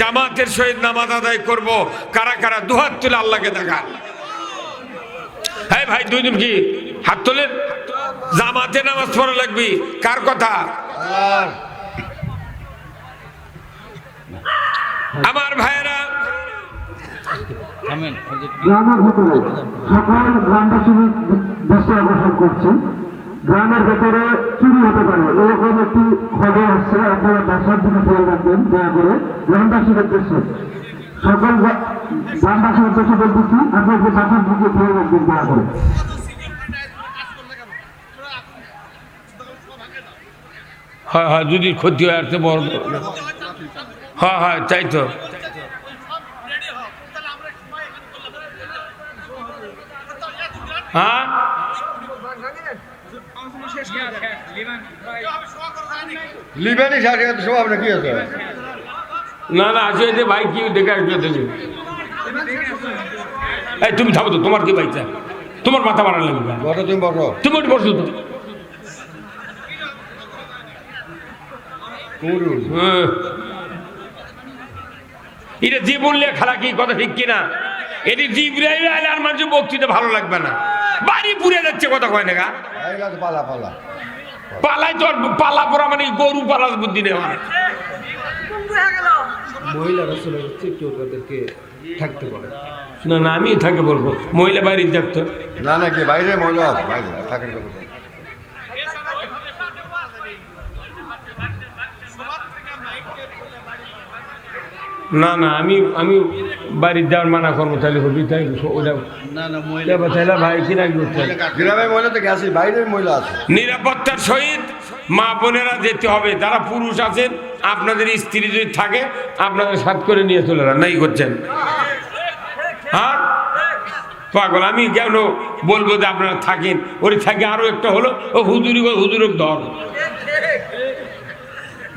Speaker 1: জামাতের সহিত নামাজ আদায় করব। কারা কারা দুহাত তুলে আল্লাহকে দেখান। হ্যাঁ ভাই, দুইজন কি হাত তোলেন? জামাতে নামাজ পড়া লাগবে। কার কথা? আমার ভাইয়েরা,
Speaker 5: থামেন, ওই যে
Speaker 4: গ্রামের ভিতরে সকল গ্রামবাসী দৃষ্টি আকর্ষণ করছি, গ্রামের ভেতরে চুরি হতে পারে এরকম একটি খবর আসছে। আপনারা বাসার দিকে খেয়াল রাখবেন দয়া করে। গ্রামবাসীর উদ্দেশ্যে, সকল গ্রামবাসীর উদ্দেশ্যে বলতেছি, আপনাদের বাসার দিকে খেয়াল রাখবেন দয়া করে।
Speaker 1: হ্যাঁ হ্যাঁ, যদি ক্ষতি হয় আসতে বড়, হ্যাঁ হ্যাঁ তাই তো। হ্যাঁ
Speaker 3: লিবেনি সাথে সব আপনার কি আছে?
Speaker 1: না না, আসে যে ভাই কি দেখে আসবে দেখে। এই তুমি থাকো তো, তোমার কি বাইচা, তোমার মাথা মারা লাগবে।
Speaker 3: বসো, তুমি বসো।
Speaker 1: তুমি ওটি বসো তো। হ্যাঁ। এটা যে বললে খালা কি কথা ঠিক কিনা? এটি জিব্রাইল আর মানুষ বক্তৃতা ভালো লাগবে না, বাড়ি পুড়ে যাচ্ছে, কথা কয় না গা।
Speaker 3: পালা পালা
Speaker 1: পালাই তো আর পালা পড়া মানে গরু পালার বুদ্ধি নেওয়া।
Speaker 6: মহিলারা চলে যাচ্ছে, কেউ তাদেরকে থাকতে পারে
Speaker 1: না না, আমি থাকে বলবো, মহিলা বাইরে থাকতো।
Speaker 3: না না, কি বাইরে মজা আছে, বাইরে থাকেন কথা।
Speaker 1: না না, আমি বাড়ির যাওয়ার মানা করবো, তাহলে হবি তাই ওটা
Speaker 5: না না, মহিলা
Speaker 1: তাহলে ভাই কিনা করতে।
Speaker 3: গ্রামের মহিলা তো গেছে, বাইরের মহিলা আছে।
Speaker 1: নিরাপত্তার সহিত মা বোনেরা যেতে হবে। যারা পুরুষ আছেন, আপনাদের স্ত্রী যদি থাকে, আপনাদের সাথ করে নিয়ে চলে যান, নাই করছেন। হ্যাঁ পাগল, আমি কেন বলবো যে আপনারা থাকেন? ওরে থাকে আরো একটা হলো, ও হুজুরক ধর।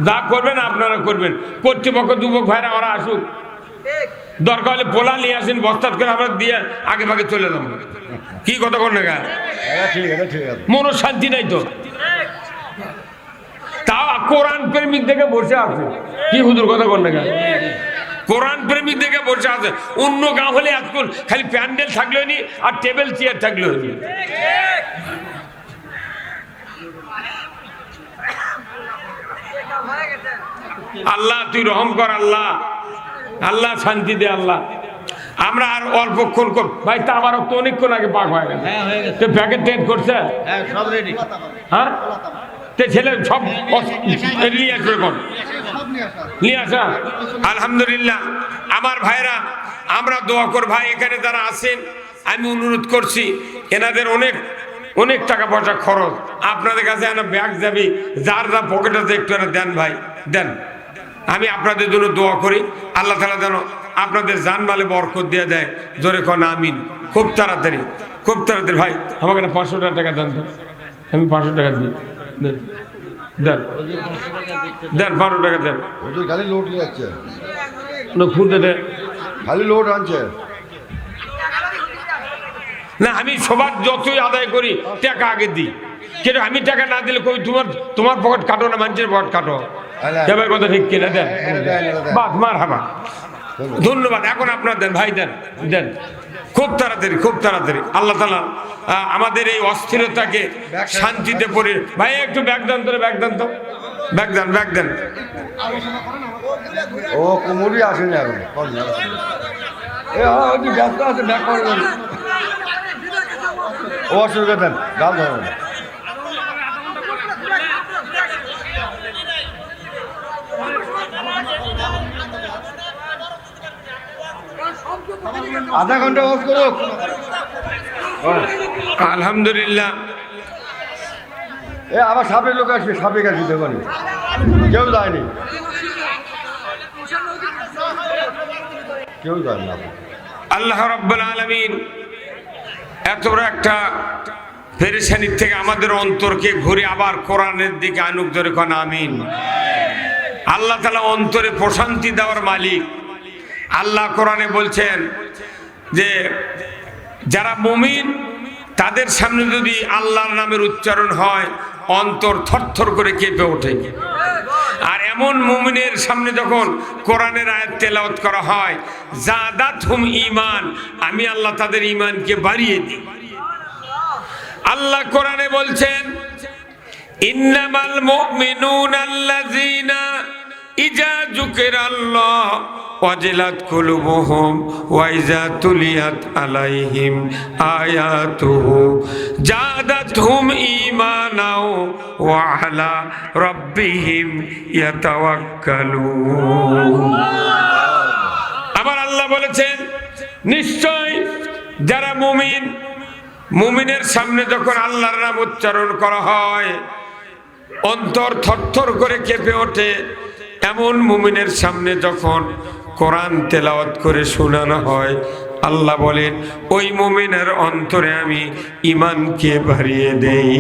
Speaker 1: যা করবেন আপনারা করবেন, কর্তৃপক্ষ যুবক ভাইরা ওরা আসুক, দরকার হলে পোলা নিয়ে আসেন, বস্তাত করে আমরা দিয়ে আগে ভাগে চলে যাবো। কি কথা কর না গা?
Speaker 3: ঠিক আছে, ঠিক আছে।
Speaker 1: মনো শান্তি নাই তো। তাও কোরআন প্রেমিক দেখে বসে আছে। কি হুজুর কথা কর না গা? কোরআন প্রেমিক দেখে বসে আছে। অন্য গাঁ হলে আজকাল খালি প্যান্ডেল থাকলো নি আর টেবিল চেয়ার থাকলো নি। আল্লাহ তুই রহম কর, আল্লাহ আল্লাহ শান্তি দে আল্লাহ। আমরা আর অল্পক্ষণ ভাই, তা আমার তো অনেকক্ষণ আগে পাক হয়ে গেছে।
Speaker 5: হ্যাঁ হয়ে গেছে,
Speaker 1: তো প্যাকেট টেট করছে,
Speaker 5: হ্যাঁ সব রেডি।
Speaker 1: হ্যাঁ তে ছেলে সব নিয়ে আসবে, কোন নিয়ে আসা। আলহামদুলিল্লাহ আমার ভাইরা, আমরা দোয়া কর ভাই। এখানে যারা আছেন, আমি অনুরোধ করছি, এনাদের অনেক টাকা পয়সা খরচ। আপনাদের কাছে একটা ব্যাগ যাবে, যার যা পকেট আছে একটু দেন ভাই, দেন। আমি আপনাদের জন্য দোয়া করি, আল্লাহ তাআলা যেন আপনাদের জানমালে বরকত দিয়ে দেয়। জোরে কোন আমিন। খুব তাড়াতাড়ি ভাই, আমাকে একটা 500 টাকা দেন তো। আমি 500 টাকা দিই, দেন দেন দেন, 500 টাকা দেন।
Speaker 3: ওদের খালি লোড যাচ্ছে,
Speaker 1: খুঁজে দেন।
Speaker 3: খালি লোড আনছে।
Speaker 1: না, আমি সবার যতই আদায় করি টাকা আগে দিই, কিন্তু আমি টাকা না দিলে কই তোমার পকেট কাটো না, মানুষের পকেট কাটো। এবার কথা ঠিক কিনা? দেন, বাস মার হাবা। ধন্যবাদ। এখন আপনার দেন ভাই, দেন দেন, খুব তাড়াতাড়ি। আল্লাহ তাআলা আমাদের এই অস্থিরতাকে শান্তিতে পড়ে। ভাই একটু ব্যাগ দেন তো, ব্যাগ দেন।
Speaker 3: ও কুমুরি আসেনি এখন, ব্যস্ত আছে, ব্যাগ করে দেন। ও অসুবিধা দেন, গাল ধরেন। আধা ঘন্টা অফ করুক।
Speaker 1: আলহামদুলিল্লাহ।
Speaker 3: আবার সাপের লোক আসবে, সাপে গেছে দোকানে, কেউ যায়নি,
Speaker 1: আল্লাহ রাব্বুল আলামিন এত বড় একটা পেরেশানির থেকে আমাদের অন্তরকে ঘুরে আবার কোরআনের দিকে আনুক, ধরে কোন আমিন। আল্লাহ তাআলা অন্তরে প্রশান্তি দেওয়ার মালিক। আল্লাহ কোরআনে বলছেন যে যারা মুমিন তাদের সামনে যদি আল্লাহর নামের উচ্চারণ হয় অন্তর থরথর করে কেঁপে ওঠে। আর এমন মুমিনের সামনে যখন কোরআনের আয়াত তেলাওয়াত করা হয় জাদাতহুম ঈমান, আমি আল্লাহ তাদের ঈমানকে বাড়িয়ে দিই। আল্লাহ কোরআনে বলছেন ইন্নামাল মুমিনুনা আল্লাযীনা ইজা যুকিরাল্লাহ ওয়াজিলাত কুলুবুহুম ওয়া ইজা তুলিয়াত আলাইহিম আয়াতুহু জাদাতহুম ঈমানাও ওয়া আলা রাব্বিহিম ইয়াতাওয়াক্কালুন। আমার আল্লাহ বলেছেন নিশ্চয় যারা মুমিন, মুমিনের সামনে যখন আল্লাহর নাম উচ্চারণ করা হয় অন্তর থরথর করে কেঁপে ওঠে। এমন মুমিনের সামনে যখন কোরআন তেলাওয়াত করে শোনানো হয় আল্লাহ বলেন ওই মুমিনের অন্তরে আমি ঈমানকে বাড়িয়ে দেই।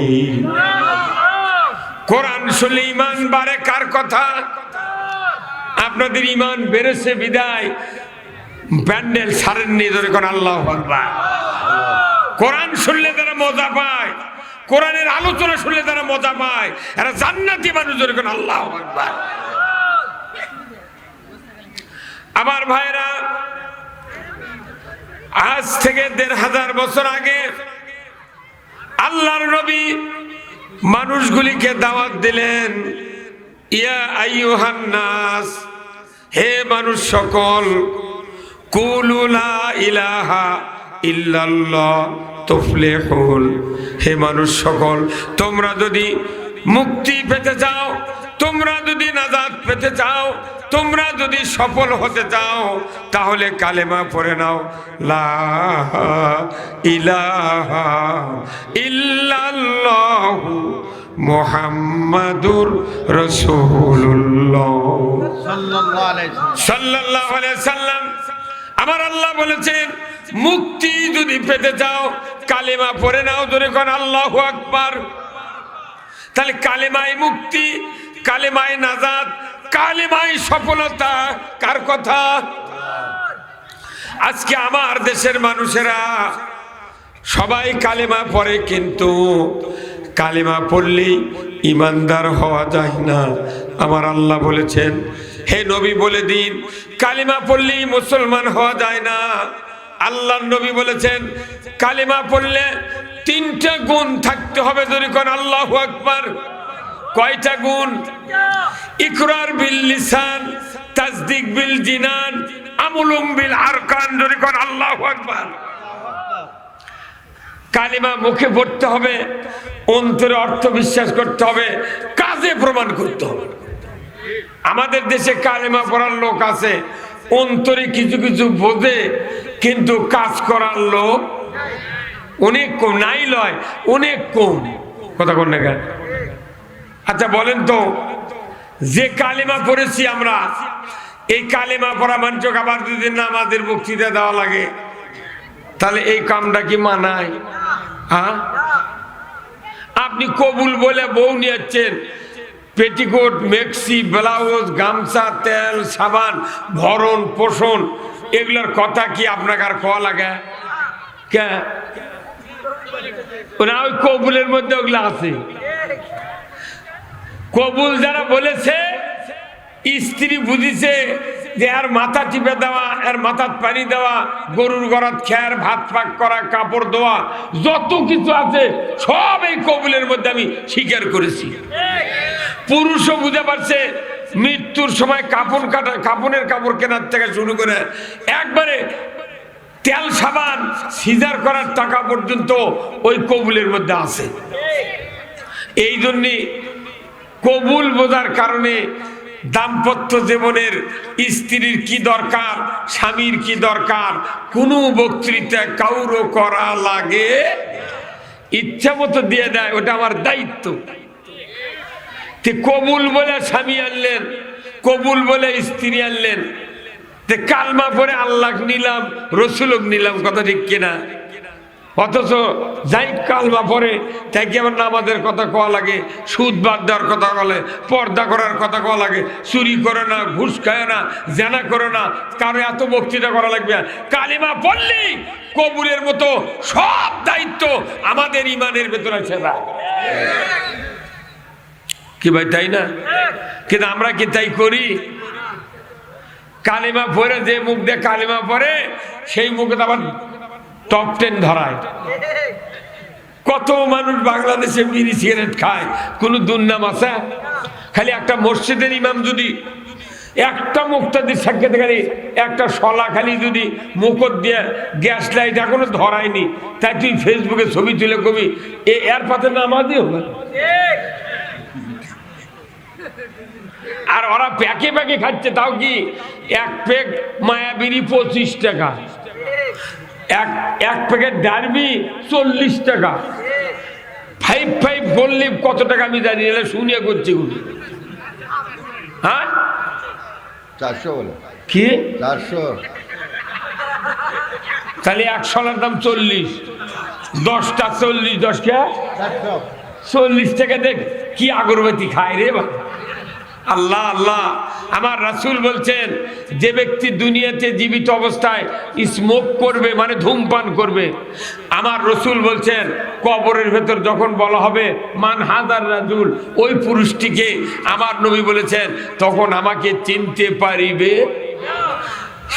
Speaker 1: কোরআন শুনলে ঈমান বাড়ে কার কথা? আপনাদের ঈমান বেড়েছে বিদায় প্যান্ডেল ছাড়েননি, ধরে কোন আল্লাহু আকবার। কোরআন শুনলে তারা মজা পায়, কোরআনের আলোচনা শুনলে তারা মজা পায়, এরা জান্নাতি মানুষ, ধরে কোন আল্লাহু আকবার। আমার ভাইরা, আজ থেকে ১৫০০ বছর আগে আল্লাহর নবী মানুষগুলিকে দাওয়াত দিলেন, ইয়া আইয়ুহান নাস, হে মানুষ সকল, কুলু লা ইলাহা ইল্লাল্লাহ তুফলিহুন, হে মানুষ সকল তোমরা যদি মুক্তি পেতে চাও, তোমরা যদি নাজাত পেতে চাও, তোমরা যদি সফল হতে চাও তাহলে কালেমা পড়ে নাও, লা ইলাহা ইল্লাল্লাহু মুহাম্মাদুর রাসূলুল্লাহ সাল্লাল্লাহু আলাইহি সাল্লাম। আমার আল্লাহ বলেছেন মুক্তি যদি পেতে চাও কালেমা পড়ে নাও, ধরে কোন আল্লাহু আকবার। তাহলে কালেমায় মুক্তি, কালেমায় নাজাত, কালেমায় সফলতা কার কথা? আজকে আমার দেশের মানুষেরা সবাই কালেমা পড়ে, কিন্তু কালেমা পড়লেই ইমানদার হওয়া যায় না। আমার আল্লাহ বলেছেন হে নবী বলে দিন কালেমা পড়লেই মুসলমান হওয়া যায় না। আল্লাহর নবী বলেছেন কালেমা পড়লে 3টা গুণ থাকতে হবে, ধরে কোন আল্লাহু আকবার। কয়টা গুণ? ইকরার বিল লিসান, তাসদিক বিল জিনান, আমলুম বিল আরকান, ধরে কোন আল্লাহু আকবার। কালিমা মুখে পড়তে হবে, অন্তরে অর্থ বিশ্বাস করতে হবে, কাজে প্রমাণ করতে হবে। আমাদের দেশে কালিমা পড়ার লোক আছে, অন্তরে কিছু কিছু বোঝে কিন্তু কাজ করার লোক অনেক কম, নাই লয় অনেক কম। কথা কোন না? আচ্ছা বলেন তো, যে কালিমা পড়েছি আমরা, এই কালিমা পড়া মানুষকে আবার যদি নামাজের বক্তৃতা দেওয়া লাগে তাহলে এই কামটা কি মানায়? হ্যাঁ, আপনি কবুল বলে বউ নিয়েছেন, পেটিকোট, মেক্সি, ব্লাউজ, গামছা, তেল, সাবান, ভরণ পোষণ, এগুলোর কথা কি আপনাকে আর খাওয়া লাগে? কে ওই কবুলের মধ্যে ওগুলো আছে। কবুল যারা বলেছে স্ত্রী বুঝিছে যে আর মাথা টিপে দেওয়া, এর মাথার পানি দেওয়া, গরুর গরাত খেয়ার, ভাত পাক করা, কাপড় দেওয়া, যত কিছু আছে সব এই কবুলের মধ্যে আমি স্বীকার করেছি। পুরুষও বুঝে পারছে মৃত্যুর সময় কাপড়ের কাপড় কেনার থেকে শুরু করে একবারে তেল সাবান সিজার করার টাকা পর্যন্ত ওই কবুলের মধ্যে আছে। এই জন্যে কবুল বোঝার কারণে দাম্পত্য জীবনের স্ত্রীর কি দরকার, স্বামীর কি দরকার, কোনো বক্তৃতা কাউরো করা লাগে ইচ্ছা মতো দিয়ে দেয়, ওটা আমার দায়িত্ব। কবুল বলে স্বামী আনলেন, কবুল বলে স্ত্রী আনলেন, কালমা পরে আল্লাহ নিলাম, রসুলক নিলাম, কথা ঠিক কিনা? অথচ যাই কালমা পড়ে তাই কি আমার নামাজের কথা কোয়া লাগে, সুদ বাদ দেওয়ার কথা বলে, পর্দা করার কথা কোয়া লাগে, চুরি করে না, ঘুষ খায় না, জেনা করে না, কারো এত বক্তৃতা করা লাগবে। কালিমা পড়লেই কবুলের মতো সব দায়িত্ব আমাদের ইমানের ভেতরে আছে না কি ভাই, তাই না? কিন্তু আমরা কি তাই করি? কালিমা পড়ে যে মুখ দিয়ে কালিমা পড়ে সেই মুখে আবার টপ 10 ধরায়। কত মানুষ বাংলাদেশে বিড়ি সিগারেট খায়, কোনো দুর্নাম আছে? খালি একটা মসজিদের ইমাম যদি একটা মুক্তাদির সাক্ষাৎকারী একটা শলা খালি যদি মুখত দিয়ে গ্যাস লাইট এখনো ধরায়নি, তাই তুই ফেসবুকে ছবি তুলে কবি এর পাতে নামাজই হবে। আর ওরা প্যাকে প্যাকে খাচ্ছে, তাও কি এক প্যাক মায়াবিরি 25 টাকা, এক প্যাকেট ডারবি 40 টাকা, 5 বললে কত টাকা আমি জানি না, শুনিয়ে করছি। হ্যাঁ
Speaker 3: 400 বলে
Speaker 1: কি
Speaker 3: 400,
Speaker 1: তাহলে 100 দাম 40, 10টা 40, 10টা 40 টাকা। দেখ কি আগরবাতি খায় রে বাবা। আল্লাহ আল্লাহ, আমার রাসূল বলছেন যে ব্যক্তি দুনিয়াতে জীবিত অবস্থায় স্মোক করবে মানে ধূমপান করবে, আমার রাসূল বলছেন কবরের ভেতর যখন বলা হবে মান হাদার রাজুল, ওই পুরুষটিকে আমার নবী বলেছেন তখন আমাকে চিনতে পারিবে।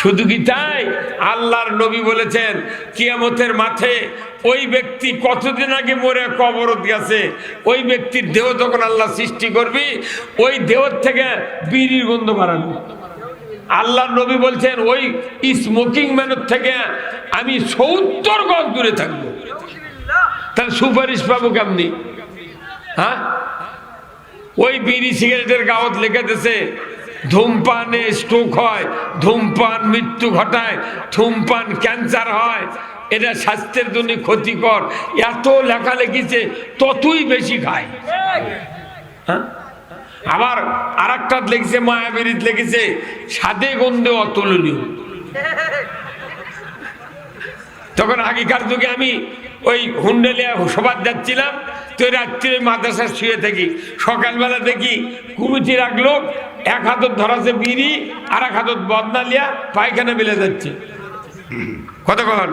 Speaker 1: শুধু কি তাই, আল্লাহর নবী বলেছেন কিয়ামতের মাঠে ওই ব্যক্তি কতদিন আগে মরে কবরত গেছে, ওই ব্যক্তির দেহ যখন আল্লাহ সৃষ্টি করবি ওই দেহ থেকে বিড়ির গন্ধ বাড়ানো। আল্লাহর নবী বলছেন ওই স্মোকিং ম্যানের থেকে আমি 70 গজ দূরে থাকবো। তাহলে সুপারিশ পাবো কেমনি? হ্যাঁ, ওই বিড়ি সিগারেটের কাগজ লিখে দিয়েছে ধূমপানে স্ট্রোক হয়, ধূমপান মৃত্যু ঘটায়, ধূমপান ক্যান্সার হয়, এটা স্বাস্থ্যের জন্য ক্ষতিকর। এত লেখা লিখেছে, ততই বেশি খায়। হ্যাঁ, আবার আর একটা লিখছে মায়াবিরিত লিখেছে স্বাদে গন্ধে অতুলনীয়। তখন আগেকার যুগে আমি ওই হুন্ডেলিয়া সবার যাচ্ছিলাম, তো রাত্রে মাদ্রাসা শুয়ে থাকি, সকালবেলা দেখি কমিটির এক লোক এক হাতত ধরাছে বিড়ি আর এক হাতত বদনা লিয়া পায়খানা মিলে যাচ্ছে। কতক্ষণ?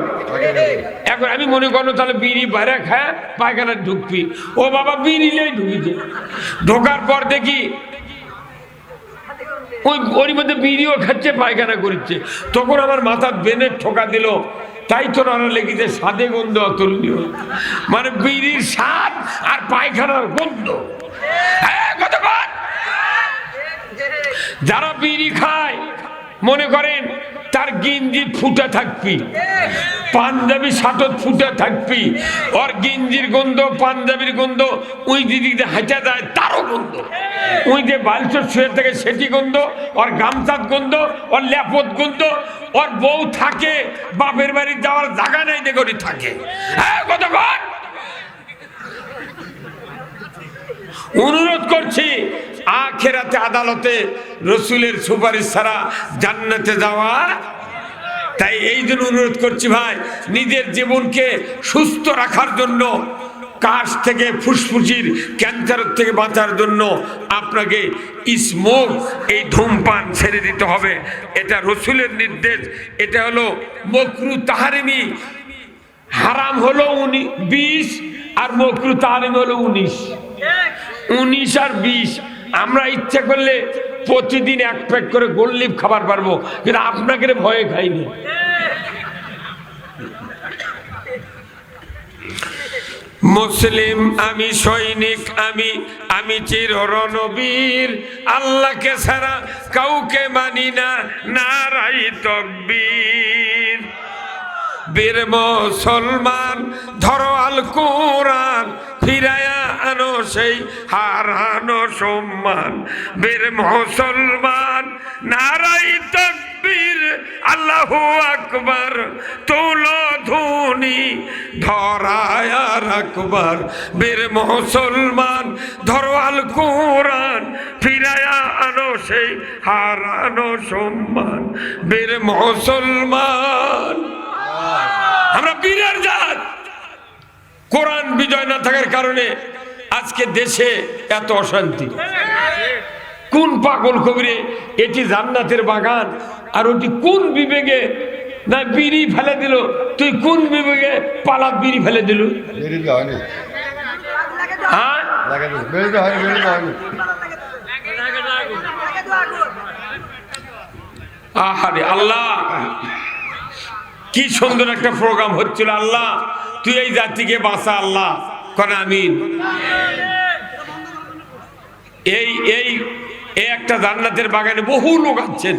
Speaker 1: এখন আমি মনে করো তাহলে বিড়ি বাইরে খায় পায়খানা ঢুকবি, ও বাবা বিড়ি নিয়ে ঢুকিছে। ঢোকার পর দেখি ওর মধ্যে বিড়িও খাচ্ছে পায়খানা করছে। তখন আমার মাথার বেনের ঠোকা দিল, তাই তো রান্না লেগেছে স্বাদে গন্ধ অতুলনীয়, মানে বিড়ির স্বাদ আর পায়খানার গন্ধ। যারা বিড়ি খায় মনে করেন তার গিঞ্জি ফুটে থাকবি, পাঞ্জাবি শাটত ফুটে থাকবি, ওর গিঞ্জির গন্ধ পাঞ্জাবির গন্ধ, ওই দিদিকে হাঁচা দেয় তারও গন্ধ, ওই যে বালচর শুয়ে থাকে সেটি গন্ধ, ওর গামছাত গন্ধ, ওর ল্যাপত গন্ধ, ওর বউ থাকে বাপের বাড়ি যাওয়ার জায়গা নাই দেখি থাকে। কতক্ষণ অনুরোধ করছি, আখিরাতে আদালতে রসুলের সুপারিশ ছাড়া জান্নাতে যাওয়া। তাই এই জন্য অনুরোধ করছি ভাই, নিজের জীবনকে সুস্থ রাখার জন্য, কাশ থেকে ফুসফুসির ক্যান্সারের থেকে বাঁচার জন্য আপনাকে স্মোক, এই ধূমপান ছেড়ে দিতে হবে। এটা রসুলের নির্দেশ। এটা হলো মকরু তাহারিমি, হারাম হলো 20 আর মকরু তাহারিমি হলো 19। 19 আর 20 আমরা ইচ্ছা করলে প্রতিদিন 1 প্যাক করে গোল্লিপ খাবার পারবো, কিন্তু আপনাকে ভয়ে খাইনি। মুসলিম আমি, সৈনিক আমি, আমি চির রণবীর, আল্লাহকে ছাড়া কাউকে মানি না, নারাই তাকবীর। বীর মুসলমান ধরো আল কোরআন, ফিরায়া আনো সেই হারানো সম্মান। বীর মুসলমান নারাই তাকবীর, আল্লাহু আকবার, তুলো ধুনি ধরায়া রাখবার। বীর মুসলমান ধরো আল কোরআন, ফিরায়া আনো সেই হারানো সম্মান। বীর মুসলমান, আমরা বীরের জাত, কোরআন বিজয় না থাকার কারণে আজকে দেশে এত অশান্তি। কোন পাগল কবিরে এটি জান্নাতের বাগান, আর ওটি কোন বিবেকে না বিড়ি ফেলে দিল? তুই কোন বিবেকে পালা বিড়ি ফেলে দিল? হ্যাঁ, আহারে আল্লাহ, কি সুন্দর একটা প্রোগ্রাম হচ্ছিল। আল্লাহ তুই এই জাতিকে বাঁচা, আল্লাহ করে আমিন। এই এই এই একটা জান্নাতের বাগানে বহু লোক আছেন।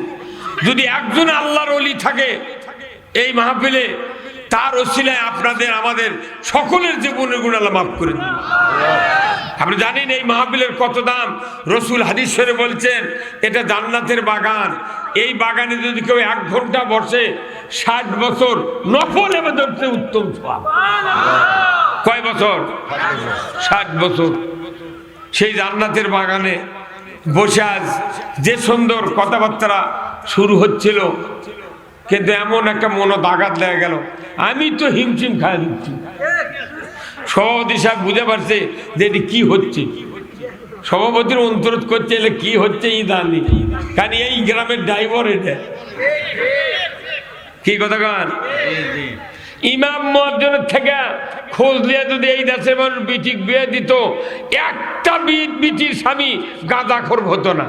Speaker 1: যদি একজন আল্লাহর ওলি থাকে এই মাহফিলে, তার ওসিলায় আপনাদের আমাদের সকলের জীবনের গুনাহ আল্লাহ মাফ করে দিন। আপনি জানেন এই মাহফিলের কত দাম? রসুল হাদিস শরীফে বলছেন এটা জান্নাতের বাগান। এই বাগানে যদি কেউ 1 ঘন্টা বসে 60 বছর নফল ইবাদতে উত্তম সওয়াব। কয় বছর? 60 বছর। সেই জান্নাতের বাগানে বসে আজ যে সুন্দর কথাবার্তা শুরু হচ্ছিল, কিন্তু এমন একটা মনত আঘাত লেগে গেল, আমি তো হিমশিম খাই দিচ্ছি। সভাপতি সাহেব বুঝে পারছে যে এটি কি হচ্ছে। সভাপতির অন্তরোধ করছে এলে কি হচ্ছে ই জানি, কারণ এই গ্রামের ড্রাইভার এটা। কি কথা গান? ইমাম মুয়াজ্জিনের থেকে খোঁজ নিয়ে যদি এই দেশে মানুষ বিটিক বিয়ে দিত, একটা বিটির স্বামী গাঁজাখোর হতো না।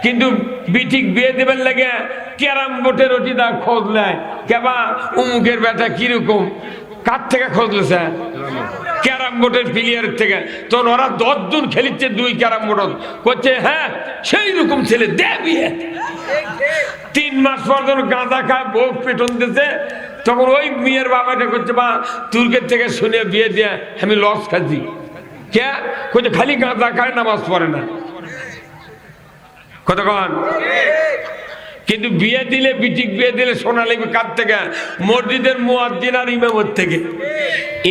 Speaker 1: কিন্তু বিটিক বিয়ে দেবেন লাগে ক্যারাম বোর্ডের ওটি দা খোঁজ নেয়, কেবা উমুকের বেটা কিরকম, কার থেকে খোঁজ লেছে? ক্যারাম বোর্ডের প্লেয়ার থেকে। তো ওরা 10 জন খেলিচ্ছে 2 ক্যারাম বোর্ড করছে, হ্যাঁ সেই রকম ছেলে দে বিয়ে। 3 মাস পর যখন গাঁজা খায় বউ পেটন দিতেছে, তখন ওই মেয়ের বাবাটা করছে, বা তুর্কের থেকে শুনে বিয়ে দিয়ে আমি লস খাচ্ছি। কে করছে? খালি গাঁজা খায়, নামাজ পড়ে না। কতক্ষণ? কিন্তু বিয়ে দিলে বিটিক বিয়ে দিলে শোনা লাগবে কার থেকে? মসজিদের মুয়াজ্জিন আর ইমামের থেকে।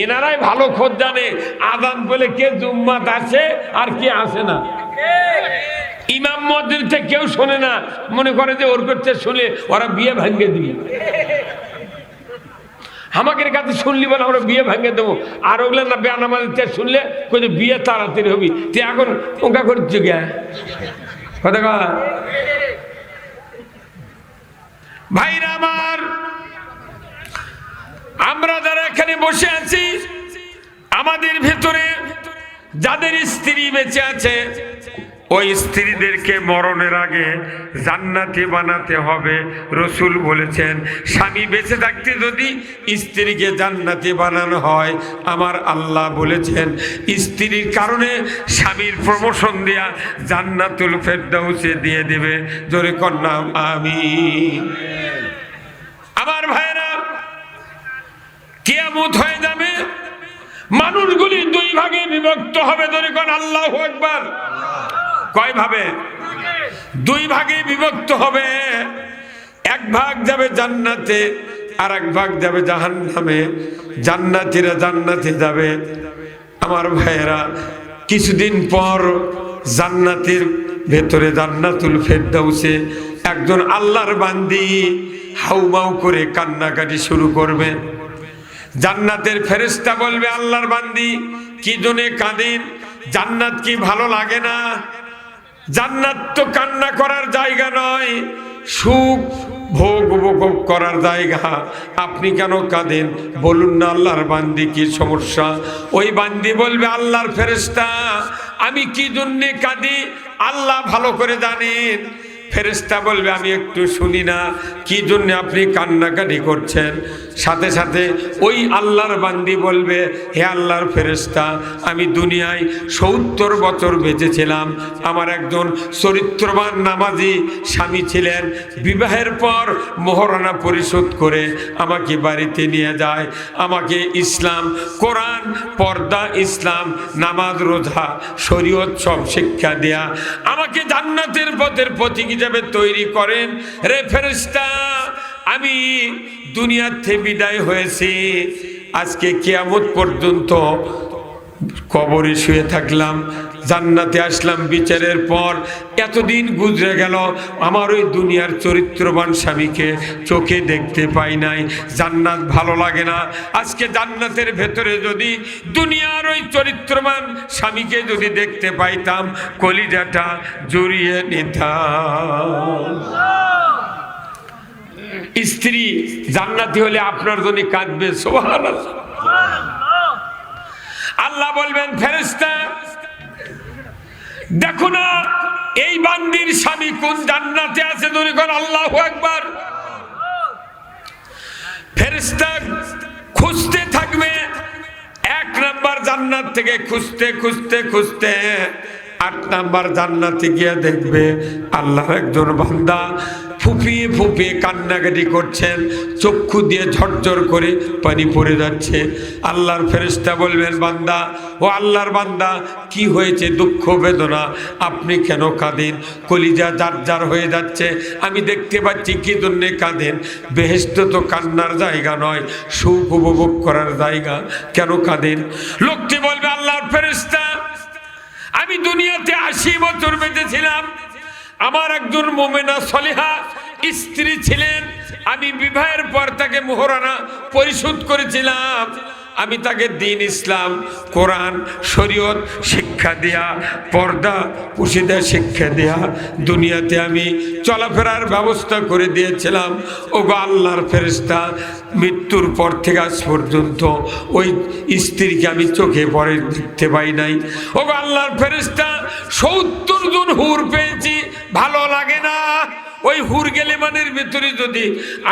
Speaker 1: এনারাই ভালো খোঁজ জানে আযান বলে কে জুম্মাত আসে আর কে আসে না। ইমাম মুয়াজ্জিন থেকে কেউ শোনে না, মনে করে যে ওর করতে শুনলে ওরা বিয়ে ভাঙিয়ে দিবে। আমাদের কাছে শুনলি বলে আমরা বিয়ে ভাঙিয়ে দেবো, আর ওগুলো না বেনামাজিতে শুনলে কোথায় বিয়ে তাড়াতাড়ি হবি। তুই এখন ওকা করছি গে কথা কয় ভাইরা আমার। আমরা যারা এখানে বসে আছি, আমাদের ভেতরে যাদের স্ত্রী বেঁচে আছে, ওই স্ত্রীদেরকে মরণের আগে জান্নাতি বানাতে হবে। রসুল বলেছেন স্বামী বেঁচে থাকতে যদি স্ত্রীকে জান্নাতি বানানো হয়, আমার আল্লাহ বলেছেন স্ত্রীর কারণে স্বামীর প্রমোশন দেয়া জান্নাতুল ফেরদাউসে দিয়ে দেবে। জোরে কন্যা আমিন। আমার ভাইরা, কিয়ামত হয়ে যাবে, মানুষগুলি 2 ভাগে বিভক্ত হবে। জোরে কোন আল্লাহু আকবার। কয় ভাবে? 2 ভাগে বিভক্ত হবে। 1 ভাগ যাবে জান্নাতে, আর 1 ভাগ যাবে জাহান্নামে। জান্নাতীরা জান্নাতে যাবে। আমার ভাইয়েরা, কিছুদিন পর জান্নাতের ভেতরে জান্নাতুল ফেরদাউসে একজন আল্লাহর বান্দি হাউমাউ করে কান্নাকাটি শুরু করবে। জান্নাতের ফেরেশতা বলবে, আল্লাহর বান্দি কি জন্যে কাঁদেন? জান্নাত কি ভালো লাগে না? জান্নাত তো কান্না করার জায়গা নয়, সুখ ভোগ উপভোগ করার জায়গা। আপনি কেন কাঁদেন? বলুন না আল্লাহর বান্দি কি সমস্যা? ওই বান্দি বলবে, আল্লাহর ফেরেশতা আমি কি জন্যে কাঁদি আল্লাহ ভালো করে জানেন। ফেরেশতা বলবে, আমি একটু শুনি না কি জন্য আপনি কান্নাকাটি করছেন। সাথে সাথে ওই আল্লাহর বান্দি বলবে, হে আল্লাহর ফেরেশতা, আমি দুনিয়ায় 70 বছর বেঁচেছিলাম। আমার একজন চরিত্রবান নামাজি স্বামী ছিলেন। বিবাহের পর মোহরানা পরিশোধ করে আমাকে বাড়িতে নিয়ে যায়। আমাকে ইসলাম, কোরআন, পর্দা, ইসলাম, নামাজ, রোজা, শরীয়ত সব শিক্ষা দেয়া আমাকে জান্নাতের পথের পথিক হিসেবে তৈরি করেন। রে ফেরেশতা, আমি দুনিয়ার থেকে বিদায় হয়েছি, আজকে কিয়ামত পর্যন্ত কবরে শুয়ে থাকলাম। জান্নাতে আসলাম বিচারের পর। এতদিন গুজরে গেল, আমার ওই দুনিয়ার চরিত্রবান স্বামীকে চোখে দেখতে পাই নাই, জান্নাত ভালো লাগে না। আজকে জান্নাতের ভেতরে যদি দুনিয়ার ওই চরিত্রবান স্বামীকে যদি দেখতে পাইতাম, কলিজাটা জড়িয়ে নিতাম। স্ত্রী জান্নাতি হলে আপনার জন্য কাঁদবে, সুবহানাল্লাহ। আল্লাহ বলবেন, ফেরেশতা দেখো না এই বান্দির স্বামী কোন জান্নাতে আছে, ধরে কোন আল্লাহু আকবার। ফেরেশতা খুঁজতে থাকবে, 1 নাম্বার জান্নাত থেকে খুঁজতে খুঁজতে খুঁজতে 8 নাম্বার জান্নাতে গিয়ে দেখবে আল্লাহর একজন বান্দা ফুপিয়ে ফুপিয়ে কান্নাকাটি করছেন, চক্ষু দিয়ে ঝরঝর করে পানি পড়ে যাচ্ছে। আল্লাহর ফেরেশতা বলবেন, বান্দা, ও আল্লাহর বান্দা, কি হয়েছে, দুঃখ বেদনা, আপনি কেন কাঁদেন? কলিজা জার জার হয়ে যাচ্ছে, আমি দেখতে পাচ্ছি কি জন্যে কাঁদেন। বেহেশত তো কান্নার জায়গা নয়, সুখ উপভোগ করার জায়গা, কেন কাঁদেন? লোকটি বলবে, আল্লাহর ফেরেশতা, আমি দুনিয়াতে 80 বছর বেঁচেছিলাম, আমার একজন মুমিনা সলিহা স্ত্রী ছিলেন, আমি বিবাহের পর তাকে মোহরানা পরিশোধ করেছিলাম, আমি তাকে দ্বীন ইসলাম, কোরআন, শরীয়ত শিক্ষা দেয়া, পর্দা পুশিদা শিক্ষা দেয়া, দুনিয়াতে আমি চলাফেরার ব্যবস্থা করে দিয়েছিলাম। ও গো আল্লাহর ফেরেশতা, মৃত্যুর পর থেকে আজ পর্যন্ত ওই স্ত্রীকে আমি চোখে পরে দেখতে পাই নাই। ও গো আল্লাহর ফেরেশতা, 70 জন হুর পেয়েছি, ভালো লাগে না। ওই হুর গেলেমানের ভিতরে যদি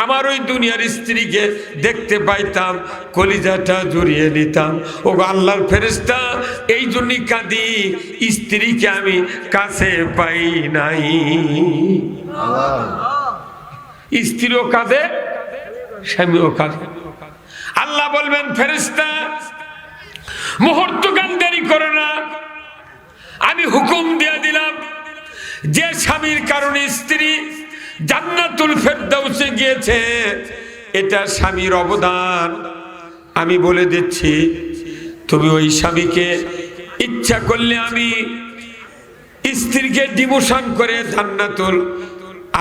Speaker 1: আমার ওই দুনিয়ার স্ত্রীকে দেখতে পাইতাম, কলিজাটা জড়িয়ে নিতাম। ও আল্লাহর ফেরেশতা, এই জন্যই কাঁদি, স্ত্রীকে আমি কাছে পাই নাই। স্ত্রীও কাঁদে, স্বামীও কাঁদে। আল্লাহ বলবেন, ফেরেশতা মুহূর্তকাল দেরি করো না, আমি হুকুম দিয়ে দিলাম, যে স্বামীর কারণে স্ত্রী জান্নাতুল ফেরদাউসে গিয়েছে, এটা স্বামীর অবদান। আমি বলে দিচ্ছি, তুমি ওই স্বামীকে ইচ্ছা করলে আমি স্ত্রীকে ডিমোশন করে জান্নাতুল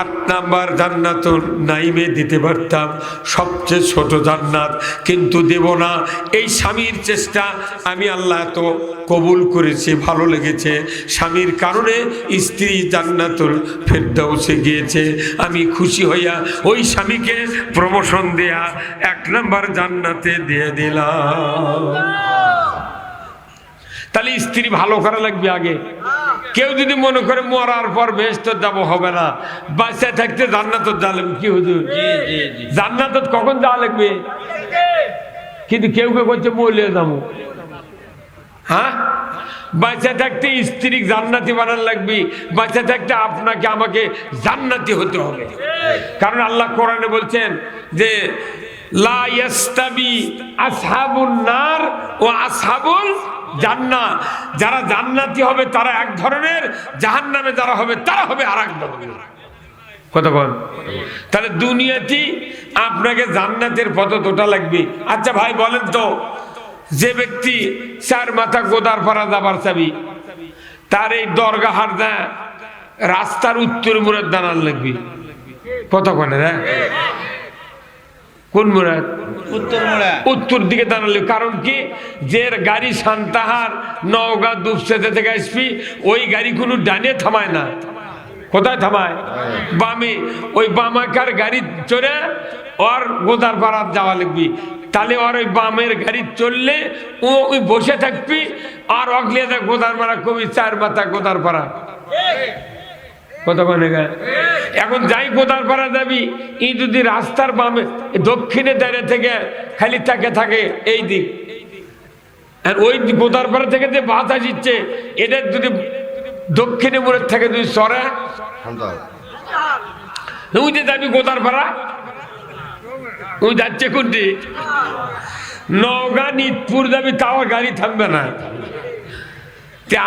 Speaker 1: 8 নাম্বার জান্নাতুল নাইমে দিতে পারতাম, সবচেয়ে ছোট জান্নাত, কিন্তু দেব না। এই স্বামীর চেষ্টা আমি আল্লাহ তো কবুল করেছি, ভালো লেগেছে, স্বামীর কারণে স্ত্রী জান্নাতুল ফেরদাউসে গিয়েছে, আমি খুশি হইয়া ওই স্বামীকে প্রমোশন দেয়া 1 নাম্বার জান্নাতে দিয়ে দিলাম। তাহলে স্ত্রী ভালো করা লাগবে আগে। কেউ যদি মনে করে মরার পর বেহেশত যাব, হবে না, বাঁচা থাকতে জান্নাতত যাওয়া লাগবে। কি হুজুর, জান্নাতত কখন যাওয়া লাগবে? কিন্তু কেউ কেউ করছে মরলে যাবো। হ্যাঁ, বাঁচা থাকতে স্ত্রী জান্নাতি বানানো লাগবে, বাঁচা থাকতে আপনাকে আমাকে জান্নাতি হতে হবে। কারণ আল্লাহ কোরআনে বলছেন যে লা ইয়াস্তাবি আসহাবুন নার ও আসহাবুল জান্নাত, যারা জান্নাতি হবে তারা এক ধরনের, জাহান্নামে যারা হবে তারা হবে আর এক ধরনের। কতক্ষণ? তাহলে দুনিয়াতে আপনাকে জান্নাতের পথ তোটা লাগবে। আচ্ছা ভাই বলেন তো, যে ব্যক্তি 4 মাথা গোদার পাড়া যাবার চাবি, তার এই দরগা হার দা রাস্তার উত্তর মুরাদ দানার লাগবে কতক্ষণে? হ্যাঁ, কোন মুরাদ? উত্তর দিকে দাঁড়ালে। কারণ কি, যে গাড়ি সান্তাহার নওগাঁ দুপসেতে থেকে আসবি, ওই গাড়ি কোনো ডানে থামায় না। কোথায় থামায়? বামে। ওই বামাকার গাড়ি চড়ে ওর গোদার পাড়া যাওয়া লাগবি। তাহলে ওর ওই বামের গাড়ি চললে ওই বসে থাকবি, আর অগলে গোদার পাড়া কবি 4 মাথা গোদার পাড়া। কতক্ষণে? এখন যাই গোদার পাড়া যাবি, ই যদি রাস্তার বামে দক্ষিণে দাঁড়িয়ে থেকে খালি থাকে এই দিক, আর ওই গোদার পাড়া থেকে যে বাতা দিচ্ছে, এটা যদি দক্ষিণে মোড়ের থেকে যদি সরে ওই যে যাবি গোদার পাড়া, ওই যাচ্ছে কোনটি? নওগাঁ নিতপুর যাবি, তাও গাড়ি থামবে না।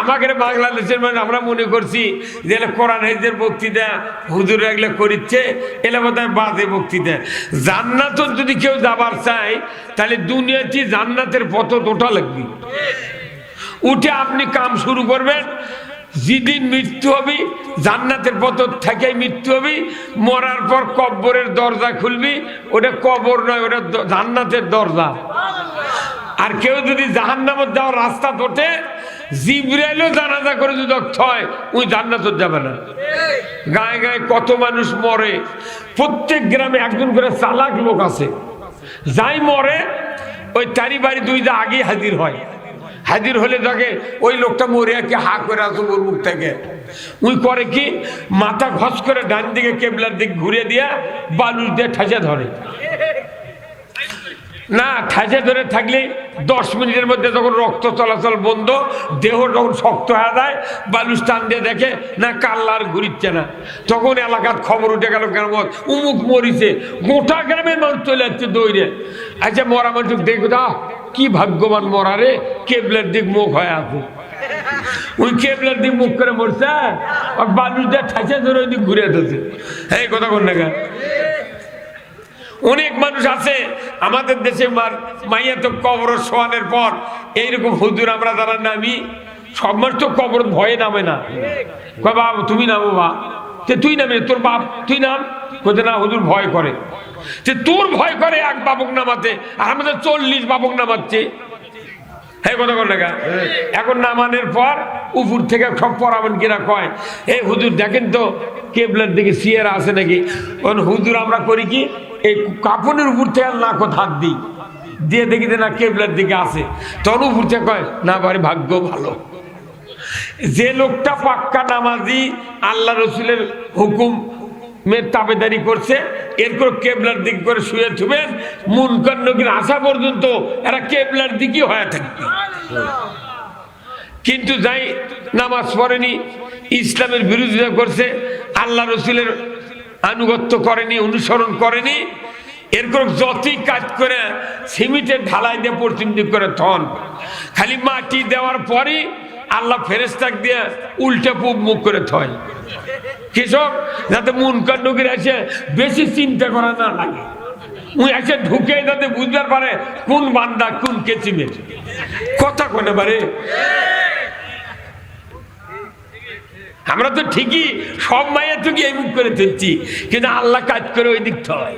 Speaker 1: আমাকে বাংলাদেশের মানে আমরা মনে করছি যে কোরআন হাদিসের বক্তৃতা হুজুর এগুলো করিচ্ছে, এলে বোধহয় বাজে বক্তৃতা। জান্নাত যদি কেউ যাবার চায়, তাহলে দুনিয়াতে জান্নাতের পথ ওঠা লাগবে। উঠে আপনি কাম শুরু করবেন। যেদিন মৃত্যু হবে জান্নাতের পথ থেকে মৃত্যু হবে, মরার পর কবরের দরজা খুলবি, ওটা কবর নয়, ওটা জান্নাতের দরজা। আর কেউ যদি জাহান্নামে যাওয়ার রাস্তা তোটে, জিবরাইলও জানাজা করে যদি হয় ওই জান্নাতে যাবে না। গায়ে গায়ে কত মানুষ মরে, প্রত্যেক গ্রামে একজন করে চালাক লোক আছে, যাই মরে ওই তারি বাড়ি দুইটা আগে হাজির হয়। হাজির হলে দেখে ওই লোকটা মরে কি হা করে আসো ওর মুখ থেকে, উই করে কি মাথা ঘস করে ডান দিকে কেবলার দিক ঘুরে দিয়া বালুর দিয়ে ঠাসে ধরে। না ঠাসে ধরে থাকলে 10 মিনিটের মধ্যে যখন রক্ত চলাচল বন্ধ, দেহ যখন শক্ত হয়ে যায়, বালুর টান দিয়ে দেখে না কাল্লার ঘুরিচ্ছে না, তখন এলাকার খবর উঠে গেল গ্রামত উমুক মরিছে, গোটা গ্রামের মানুষ চলে যাচ্ছে দৌড়ে। আচ্ছা মরা মানুষ দেখো দা কি ভাগ্যবান মরা রে, কেবলার দিক মুখ হয়ে আছে, ওই কেবলার দিক মুখ করে মরছে, আর বালুর দিয়ে ঠাসে ধরে ওই দিক ঘুরে আসছে। এই কথা কোন না, অনেক মানুষ আছে আমাদের দেশে মাইয়া তো কবর শোয়ানোর পর এইরকম হুজুর আমরা যারা নামি, সব মানুষ তো কবর ভয়ে নামে না, কয় বাবা তুমি নামো, বা তুই নামে, তোর বাপ তুই নাম, কোথায় না হুজুর ভয় করে। তোর ভয় করে এক বাবক নামাতে, আর আমাদের 40 বাবক নামাচ্ছে। হ্যাঁ কথা কর না। এখন নামানোর পর উপর থেকে সব পরাবেন কিনা কয়, এই হুজুর দেখেন তো কেবলার দিকে সিয়ারা আছে নাকি। হুজুর আমরা করি কি এই কাপড়ের উপর থেকে নাকত হাত দিই, দিয়ে দেখি যে না কেবলার দিকে আছে, তখন উপর থেকে কয় না বাড়ি ভাগ্য ভালো। যে লোকটা পাক্কা নামাজি আল্লাহ রসুলের হুকুম তাবেদারি করছে, এরপর কেবলার দিক করে শুয়ে থুবেন, মুনকার নকির আসা পর্যন্ত এরা কেবলার দিকই হয়ে থাকবে। কিন্তু যাই নামাজ পড়েনি, ইসলামের বিরোধিতা করছে, আল্লাহ রসুলের আনুগত্য করেনি, অনুসরণ করেনি, এরপর যতই কাজ করে সিমেন্টের ঢালাই দিয়ে পশ্চিম দিক করে থন, খালি মাটি দেওয়ার পরই আল্লাহ ফেরেশতা দিয়ে উল্টে পূব মুখ করে থয়। কৃষক যাতে মুনকার নকির এসে বেশি চিন্তা করা না লাগে, উনি এসে ঢুকে যাতে বুঝতে পারে কোন বান্দা কোন কেচিমের কথা কোনে পারে। আমরা তো ঠিকই সব মায়ের তো এই মুখ করে দিচ্ছি, কিন্তু আল্লাহ কাজ করে ওই দিক হয়।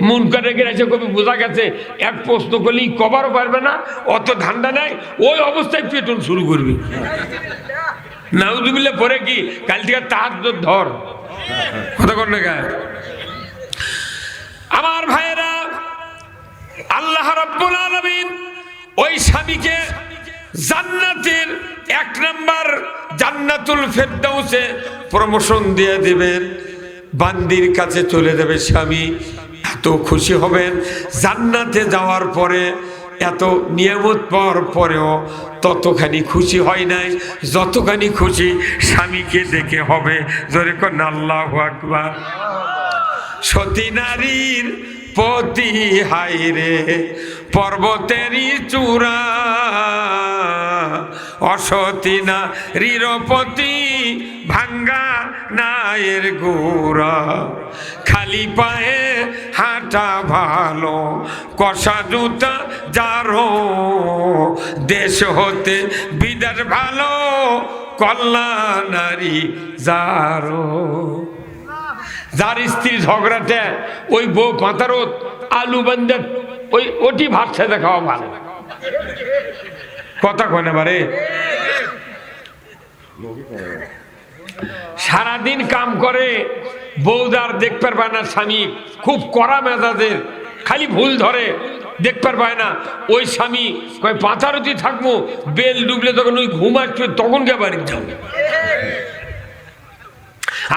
Speaker 1: মুনকার নকির এসে কবি বোঝা গেছে এক প্রশ্ন করলেই কবারও পারবে না, অত ধান্দা নাই, ওই অবস্থায় পেটন শুরু করবে। নাউজুবিল্লাহ পরে কি কাল থেকে তাহাজ্জুদ ধর কথা কর না। আমার ভাইয়েরা, আল্লাহ রাব্বুল আলামিন ওই স্বামীকে জান্নাতের 1 নম্বর জান্নাতুল ফেরদাউসে প্রমোশন দিয়ে দিবেন, বান্দির কাছে চলে যাবে স্বামী, এত খুশি হবেন। জান্নাতে যাওয়ার পরে এত নিয়ামত পাওয়ার পরেও ততখানি খুশি হয় নাই যতখানি খুশি স্বামীকে দেখে হবে। জোরে কোন আল্লাহু আকবার। সতী নারীর পতি হাইরে পর্বতেরই চূড়া, অসতী নারীর পতি ভাঙ্গা নায়ের গোড়া, খালি পায়ে হাঁটা ভালো কষা জুতা যারো, দেশ হতে বিদেশ ভালো কল্যাণ নারী যারো। যার স্ত্রী ঝগড়াতে ওই বউ পাতারত আলু বান্ধে ওটি ভাত খেতে খাওয়া ভালো কথা কয় না বারে। সারাদিন কাম করে বউদার দেখতে পায় না, স্বামী খুব কড়া মেজাজের, খালি ভুল ধরে দেখতে পায় না। ওই স্বামী কয় পাতারতি থাকবো, বেল ডুবলে তখন ওই ঘুমাচ্ছে তখন কে বাড়ি যাও।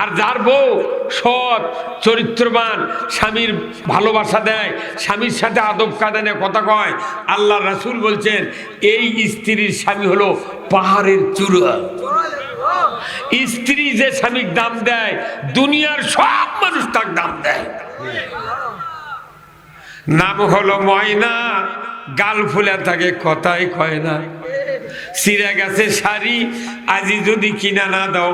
Speaker 1: আর যার বউ সৎ চরিত্রবান, স্বামীর ভালোবাসা দেয়, স্বামীর সাথে আদব কায়দা নিয়ে কথা কয়, আল্লাহ রাসূল বলছেন এই স্ত্রীর স্বামী হলো পাহাড়ের চূড়া। স্ত্রী যে স্বামীর দাম দেয় দুনিয়ার সব মানুষ তার দাম দেয়। নাম হলো ময়না, গাল ফুলে থাকে কথাই কয় না, ছিঁড়ে গেছে শাড়ি আজি যদি কিনা না দাও